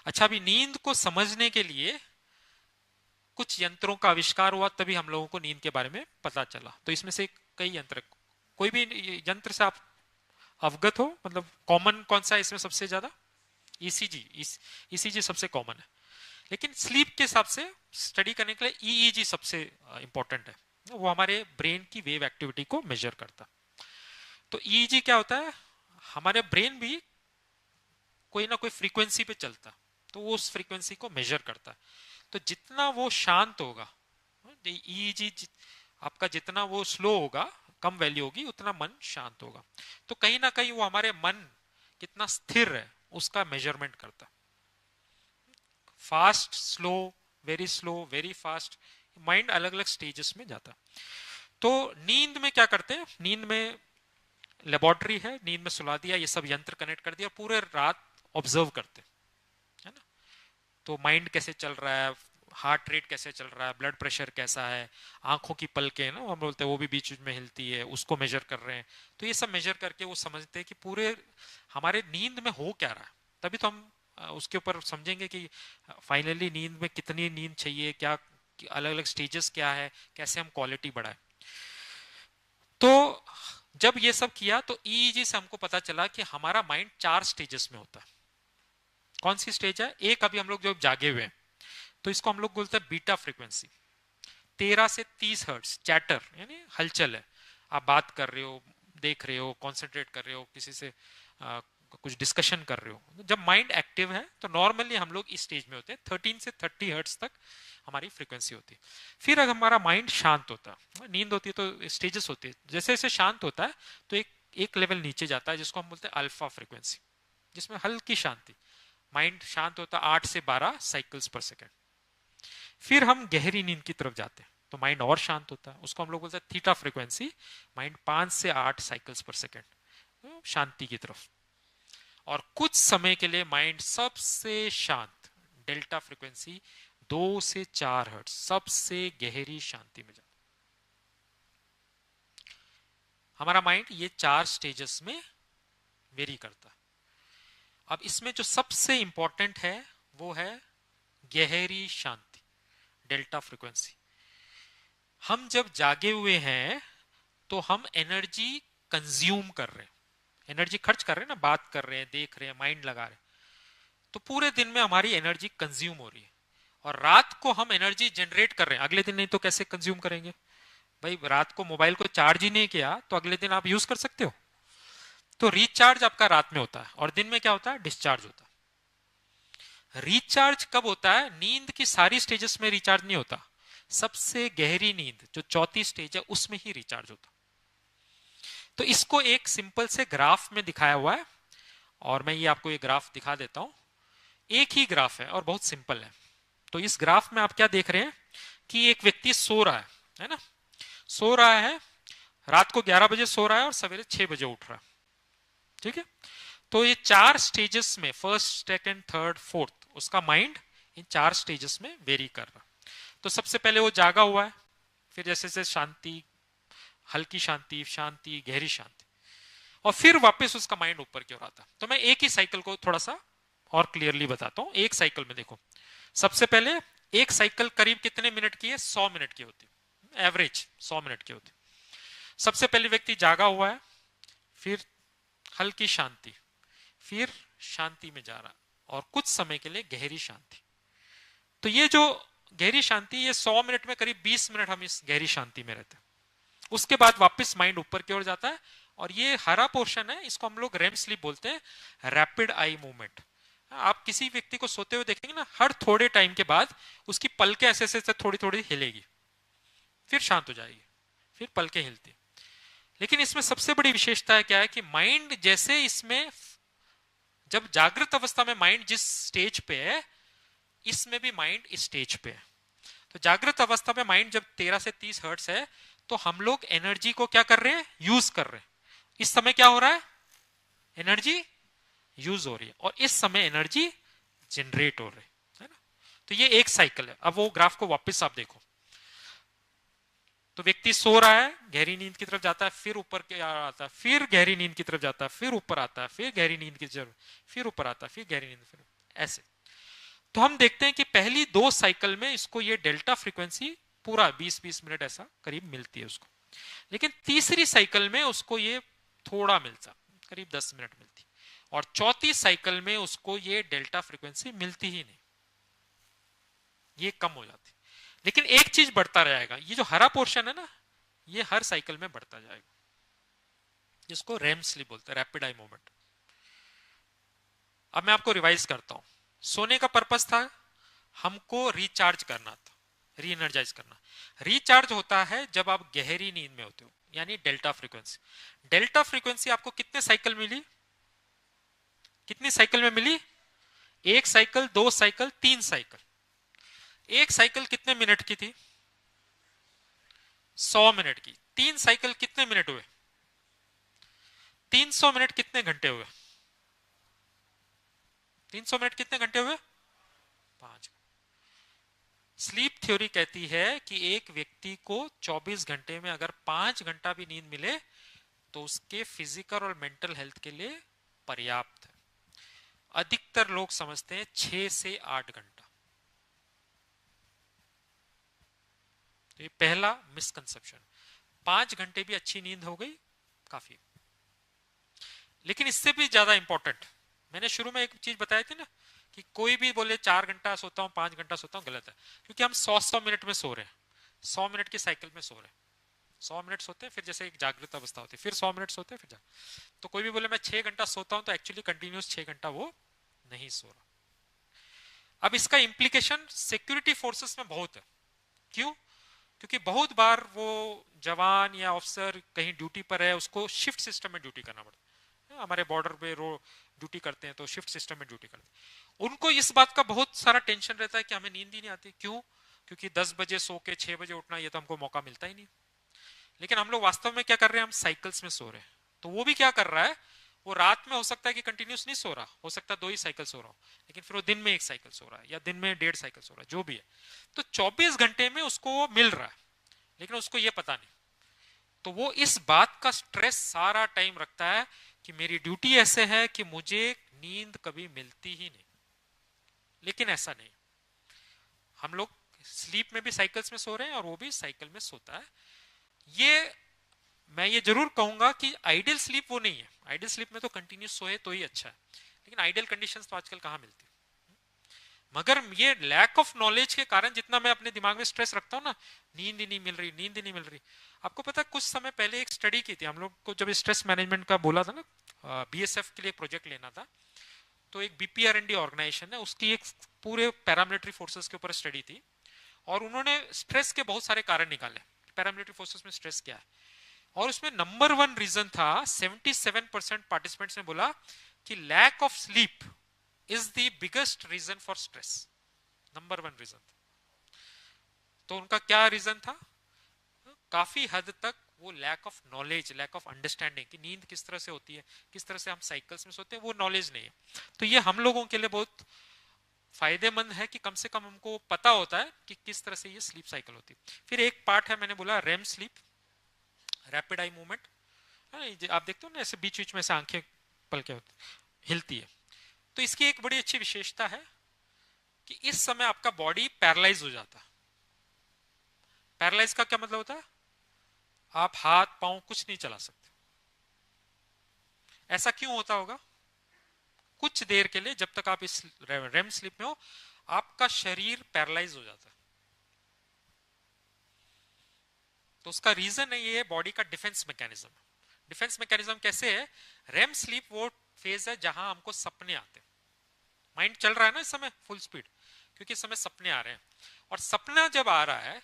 B: अच्छा, अभी नींद को समझने के लिए कुछ यंत्रों का आविष्कार हुआ, तभी हम लोगों को नींद के बारे में पता चला। तो इसमें से कई यंत्र, कोई भी यंत्र से आप अवगत हो? मतलब कॉमन कौन सा है इसमें सबसे ज्यादा? ईसीजी। ईसीजी सबसे कॉमन है, लेकिन स्लीप के हिसाब से स्टडी करने के लिए ईईजी सबसे इंपॉर्टेंट है। वो हमारे ब्रेन की वेव एक्टिविटी को मेजर करता। तो ईईजी क्या होता है? हमारे ब्रेन भी कोई ना कोई फ्रीक्वेंसी पे चलता, तो वो उस फ्रीक्वेंसी को मेजर करता है। तो जितना वो शांत होगा, ईईजी आपका जितना वो स्लो होगा, कम वैल्यू होगी, उतना मन शांत होगा। तो कहीं ना कहीं वो हमारे मन कितना स्थिर है उसका मेजरमेंट करता है। Fast, slow, very fast, mind अलग अलग स्टेजेस में जाता। तो नींद में क्या करते हैं? नींद में लेबोरेटरी है, नींद में सुला दिया, ये सब यंत्र कनेक्ट कर दिया, पूरे रात ऑब्जर्व करते, है ना? तो माइंड कैसे चल रहा है, हार्ट रेट कैसे चल रहा है, ब्लड प्रेशर कैसा है, आंखों की पलकें ना हम बोलते हैं वो भी बीच बीच में हिलती है, उसको मेजर कर रहे हैं। तो ये सब मेजर करके वो समझते हैं कि पूरे हमारे नींद में हो क्या रहा है। तभी तो हम उसके ऊपर समझेंगे कि फाइनली नींद में कितनी नींद चाहिए, क्या अलग अलग स्टेजेस क्या है, कैसे हम क्वालिटी बढ़ाए। तो जब ये सब किया तो ईईजी से हमको पता चला कि हमारा माइंड 4 स्टेजेस में होता है। कौन सी स्टेज है? एक, अभी हम लोग जो जागे हुए हैं, तो इसको हम लोग बोलते हैं बीटा फ्रीक्वेंसी। 13 से 30 हर्ट्ज चैटर, यानी हलचल है, आप बात कर रहे हो, देख रहे हो, कॉन्सेंट्रेट कर रहे हो, किसी से कुछ डिस्कशन कर रहे हो। जब माइंड एक्टिव है तो नॉर्मली हम लोग इस स्टेज में होते हैं, 13 से 30 हर्ट्ज तक हमारी फ्रीक्वेंसी होती है। फिर अगर हमारा माइंड शांत होता है, नींद होती है तो स्टेजेस होती है, जैसे जैसे शांत होता है तो एक लेवल नीचे जाता है जिसको हम बोलते हैं अल्फा फ्रीक्वेंसी, जिसमें हल्की शांति, माइंड शांत होता है 8 से 12 साइकिल्स पर सेकेंड। फिर हम गहरी नींद की तरफ जाते हैं तो माइंड और शांत होता है, उसको हम लोग बोलते हैं थीटा फ्रीक्वेंसी, माइंड 5 से 8 साइकिल्स पर सेकेंड शांति की तरफ। और कुछ समय के लिए माइंड सबसे शांत डेल्टा फ्रीक्वेंसी 2 से 4 हर्ट्ज सबसे गहरी शांति में जाता। हमारा माइंड ये 4 स्टेजेस में वेरी करता। अब इसमें जो सबसे इंपॉर्टेंट है वो है गहरी शांति, डेल्टा फ्रीक्वेंसी। हम जब जागे हुए हैं तो हम एनर्जी कंज्यूम कर रहे हैं, एनर्जी खर्च कर रहे हैं ना, बात कर रहे हैं, देख रहे हैं, माइंड लगा रहे हैं, तो पूरे दिन में हमारी एनर्जी कंज्यूम हो रही है। और रात को हम एनर्जी जनरेट कर रहे हैं, अगले दिन नहीं तो कैसे कंज्यूम करेंगे भाई? रात को मोबाइल को चार्ज ही नहीं किया तो अगले दिन आप यूज कर सकते हो? तो रिचार्ज आपका रात में होता है और दिन में क्या होता है? डिस्चार्ज होता है। रिचार्ज कब होता है? नींद की सारी स्टेजेस में रिचार्ज नहीं होता, सबसे गहरी नींद जो चौथी स्टेज है उसमें ही रिचार्ज होता। तो इसको एक सिंपल से ग्राफ में दिखाया हुआ है, और मैं ये आपको ये ग्राफ दिखा देता हूं। एक ही ग्राफ है और बहुत सिंपल है। तो इस ग्राफ में आप क्या देख रहे हैं कि एक व्यक्ति सो रहा है ना, सो रहा है, रात को 11 बजे सो रहा है और सवेरे 6 बजे उठ रहा है, ठीक है? तो ये 4 स्टेजेस में, फर्स्ट, सेकंड, थर्ड, फोर्थ, उसका माइंड इन 4 स्टेजेस में वेरी कर रहा। तो सबसे पहले वो जागा हुआ है, फिर जैसे जैसे शांति, हल्की शांति, शांति, गहरी शांति, और फिर वापस उसका माइंड ऊपर की ओर आता। तो मैं एक ही साइकिल को थोड़ा सा और क्लियरली बताता हूं। एक साइकिल में देखो, सबसे पहले एक साइकिल करीब कितने मिनट की है? 100 मिनट की होती, एवरेज 100 मिनट की होती। सबसे पहले व्यक्ति जागा हुआ है, फिर हल्की शांति, फिर शांति में जा रहा, और कुछ समय के लिए गहरी शांति। तो ये जो गहरी शांति, ये 100 मिनट में करीब 20 मिनट हम इस गहरी शांति में रहते हैं। उसके बाद वापस माइंड ऊपर की ओर जाता है, और ये हरा पोर्शन है, इसको हम लोग रेम स्लीप बोलते हैं, रैपिड आई मूवमेंट। आप किसी व्यक्ति को सोते हुए देखेंगे ना, हर थोड़े टाइम के बाद उसकी पलकें ऐसे ऐसे थोड़ी थोड़ी हिलेगी, फिर शांत हो जाएगी, फिर पलकें हिलती। लेकिन इसमें सबसे बड़ी विशेषता है क्या है कि माइंड जैसे इसमें, जब जागृत अवस्था में माइंड जिस स्टेज पे है, इसमें भी माइंड इस स्टेज पे है। तो जागृत अवस्था में माइंड जब 13 से 30 हर्ट्ज है, तो हम लोग एनर्जी को क्या कर रहे हैं, यूज कर रहे हैं। इस समय क्या हो रहा है, एनर्जी यूज हो रही है, और इस समय एनर्जी जनरेट हो रही है ना। तो ये एक साइकिल है। अब वो ग्राफ को वापस आप देखो, तो व्यक्ति सो रहा है, गहरी नींद की तरफ जाता है, फिर ऊपर के आता है, फिर गहरी नींद की तरफ जाता है, फिर ऊपर आता है, फिर गहरी नींद की तरफ, फिर ऊपर आता है, फिर गहरी नींद, फिर ऐसे। तो हम देखते हैं कि पहली 2 साइकिल में इसको ये डेल्टा फ्रीक्वेंसी पूरा 20-20 मिनट ऐसा करीब मिलती है उसको। लेकिन तीसरी साइकिल में उसको ये थोड़ा मिलता, करीब 10 मिनट मिलती, और चौथी साइकिल में उसको ये डेल्टा फ्रीक्वेंसी मिलती ही नहीं, ये कम हो जाती। लेकिन एक चीज बढ़ता रहेगा, ये जो हरा पोर्शन है ना, ये हर साइकिल में बढ़ता जाएगा, जिसको रेम स्लीप बोलते हैं, रैपिड आई मूवमेंट। अब मैं आपको रिवाइज करता हूं। सोने का पर्पस था हमको रिचार्ज करना था, री एनर्जाइज करना। रिचार्ज होता है जब आप गहरी नींद में होते हो, यानी डेल्टा फ्रीक्वेंसी। डेल्टा फ्रीक्वेंसी आपको कितने साइकिल मिली, कितनी साइकिल में मिली, 1 साइकिल, 2 साइकिल, 3 साइकिल। 1 साइकिल कितने मिनट की थी, 100 मिनट की। 3 साइकिल कितने मिनट हुए, 300 मिनट। कितने घंटे हुए, 300 मिनट कितने घंटे हुए, 5। स्लीप थ्योरी कहती है कि एक व्यक्ति को 24 घंटे में अगर 5 घंटा भी नींद मिले तो उसके फिजिकल और मेंटल हेल्थ के लिए पर्याप्त है। अधिकतर लोग समझते हैं 6 से 8 घंटा। तो ये पहला मिसकंसेप्शन। 5 घंटे भी अच्छी नींद हो गई, काफी। लेकिन इससे भी ज्यादा इंपॉर्टेंट, मैंने शुरू में एक चीज बताई थी ना, कि कोई भी बोले 4 घंटा सोता हूं, 5 घंटा सोता हूं, गलत है। क्योंकि हम 100 मिनट में सो रहे हैं, 100 मिनट की साइकिल में सो रहे हैं। 100 मिनट सोते हैं, फिर जैसे एक जागृत अवस्था होती है, फिर 100 मिनट सोते हैं, फिर तो कोई भी बोले मैं 6 घंटा सोता हूं, तो एक्चुअली कंटिन्यूस 6 घंटा वो नहीं सो रहा। अब इसका इंप्लीकेशन सिक्योरिटी फोर्सेस में बहुत है। क्यों, क्योंकि बहुत बार वो जवान या ऑफिसर कहीं ड्यूटी पर है, उसको शिफ्ट सिस्टम में ड्यूटी करना पड़ता है। हमारे बॉर्डर पे ड्यूटी करते हैं, तो शिफ्ट सिस्टम में ड्यूटी करते हैं। उनको इस बात का बहुत सारा टेंशन रहता है कि हमें नींद ही नहीं आती। क्यों, क्योंकि 10 बजे सो के 6 बजे उठना, ये तो हमको मौका मिलता ही नहीं। लेकिन हम लोग वास्तव में क्या कर रहे हैं, हम साइकिल्स में सो रहे हैं। तो वो भी क्या कर रहा है, वो रात में हो सकता है कि कंटिन्यूस नहीं सो रहा, हो सकता है 2 ही साइकिल सो रहा हो, लेकिन फिर वो दिन में 1 साइकिल सो रहा है, या दिन में 1.5 साइकिल सो रहा है, जो भी है। तो 24 घंटे में उसको वो मिल रहा है, लेकिन उसको ये पता नहीं। तो वो इस बात का स्ट्रेस सारा टाइम रखता है कि मेरी ड्यूटी ऐसे है कि मुझे नींद कभी मिलती ही नहीं। लेकिन ऐसा नहीं, हम लोग स्लीप में भी साइकिल्स में सो रहे हैं, और वो भी साइकिल में सोता है। ये मैं ये जरूर कहूंगा कि आइडियल स्लीप वो नहीं है। आइडियल स्लीप में तो कंटिन्यूस सोए तो ही अच्छा है, लेकिन आइडियल कंडीशंस तो आजकल कहां मिलती है। मगर ये लैक ऑफ नॉलेज के कारण जितना मैं अपने दिमाग में स्ट्रेस रखता हूं ना, नींद ही नहीं मिल रही, नींद ही नहीं मिल रही। आपको पता है, कुछ समय पहले एक स्टडी की थी हम लोग को, जब स्ट्रेस मैनेजमेंट का बोला था ना, बीएसएफ के लिए प्रोजेक्ट लेना था। तो एक बीपीआरएनडी ऑर्गेनाइजेशन है, उसकी एक पूरे पैरामिलिट्री फोर्सेस के ऊपर स्टडी थी, और उन्होंने स्ट्रेस के बहुत सारे कारण निकाले, पैरामिलिट्री फोर्सेस में स्ट्रेस क्या है। और उसमें नंबर 1 रीजन था, 77% पार्टिसिपेंट्स ने बोला कि lack of sleep is the biggest reason for stress. Number 1 reason. तो उनका क्या रीजन था, काफी हद तक वो lack of knowledge, lack of understanding कि नींद किस तरह से होती है, किस तरह से हम साइकिल्स में सोते हैं, वो नॉलेज नहीं है। तो ये हम लोगों के लिए बहुत फायदेमंद है कि कम से कम हमको पता होता है कि किस तरह से ये स्लीप साइकिल होती है। फिर एक पार्ट है, मैंने बोला REM sleep, rapid eye movement. आप देखते हो ना, ऐसे बीच बीच में से आंखें पलके होती, हिलती है। तो इसकी एक बड़ी अच्छी विशेषता है कि इस समय आपका बॉडी पैरालाइज हो जाता है। पैरालाइज का क्या मतलब होता है, आप हाथ पांव कुछ नहीं चला सकते। ऐसा क्यों होता होगा, कुछ देर के लिए, जब तक आप इस रेम स्लीप में हो, आपका शरीर पैरालाइज हो जाता है। तो उसका रीजन है ये बॉडी का डिफेंस मैकेनिज्म। डिफेंस मैकेनिज्म कैसे है? रेम स्लीप वो फेज है जहां हमको सपने आते हैं। माइंड चल रहा है ना इस समय फुल स्पीड, क्योंकि इस समय सपने आ रहे हैं। और सपना जब आ रहा है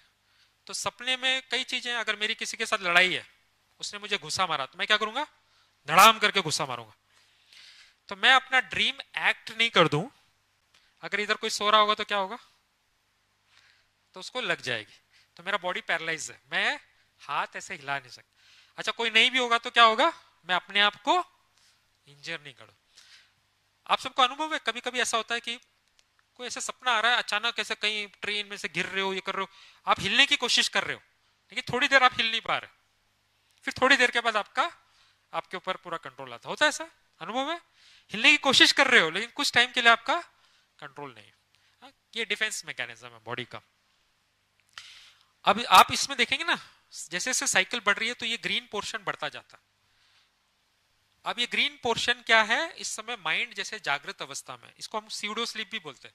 B: तो सपने में कई चीजें, अगर मेरी किसी के साथ लड़ाई है, उसने मुझे घुसा मारा, तो मैं क्या करूंगा? धड़ाम करके घुसा मारूंगा। तो मैं अपना ड्रीम एक्ट नहीं कर दूं, अगर इधर कोई सो रहा होगा तो क्या होगा? तो उसको लग जाएगी, तो मेरा बॉडी पैरालाइज है, मैं हाथ ऐसे हिला नहीं सकता। अच्छा, कोई नहीं भी होगा तो क्या होगा? मैं अपने आप को इंजर नहीं करूं। आप सबको अनुभव है, कभी कभी ऐसा होता है कि कोई ऐसा सपना आ रहा है, अचानक ऐसे कहीं ट्रेन में से गिर रहे हो, ये कर रहे हो, आप हिलने की कोशिश कर रहे हो, लेकिन थोड़ी देर आप हिल नहीं पा रहे, फिर थोड़ी देर के बाद आपके ऊपर पूरा कंट्रोल आता होता है। ऐसा अनुभव है? हिलने की कोशिश कर रहे हो लेकिन कुछ टाइम के लिए आपका कंट्रोल नहीं है। ये डिफेंस मैकेनिज्म है बॉडी का। अब आप इसमें देखेंगे ना, जैसे जैसे साइकिल बढ़ रही है तो ये ग्रीन पोर्शन बढ़ता जाता है। अब ये ग्रीन पोर्शन क्या है? इस समय माइंड जैसे जागृत अवस्था में, इसको हम सीडो स्लीप भी बोलते हैं।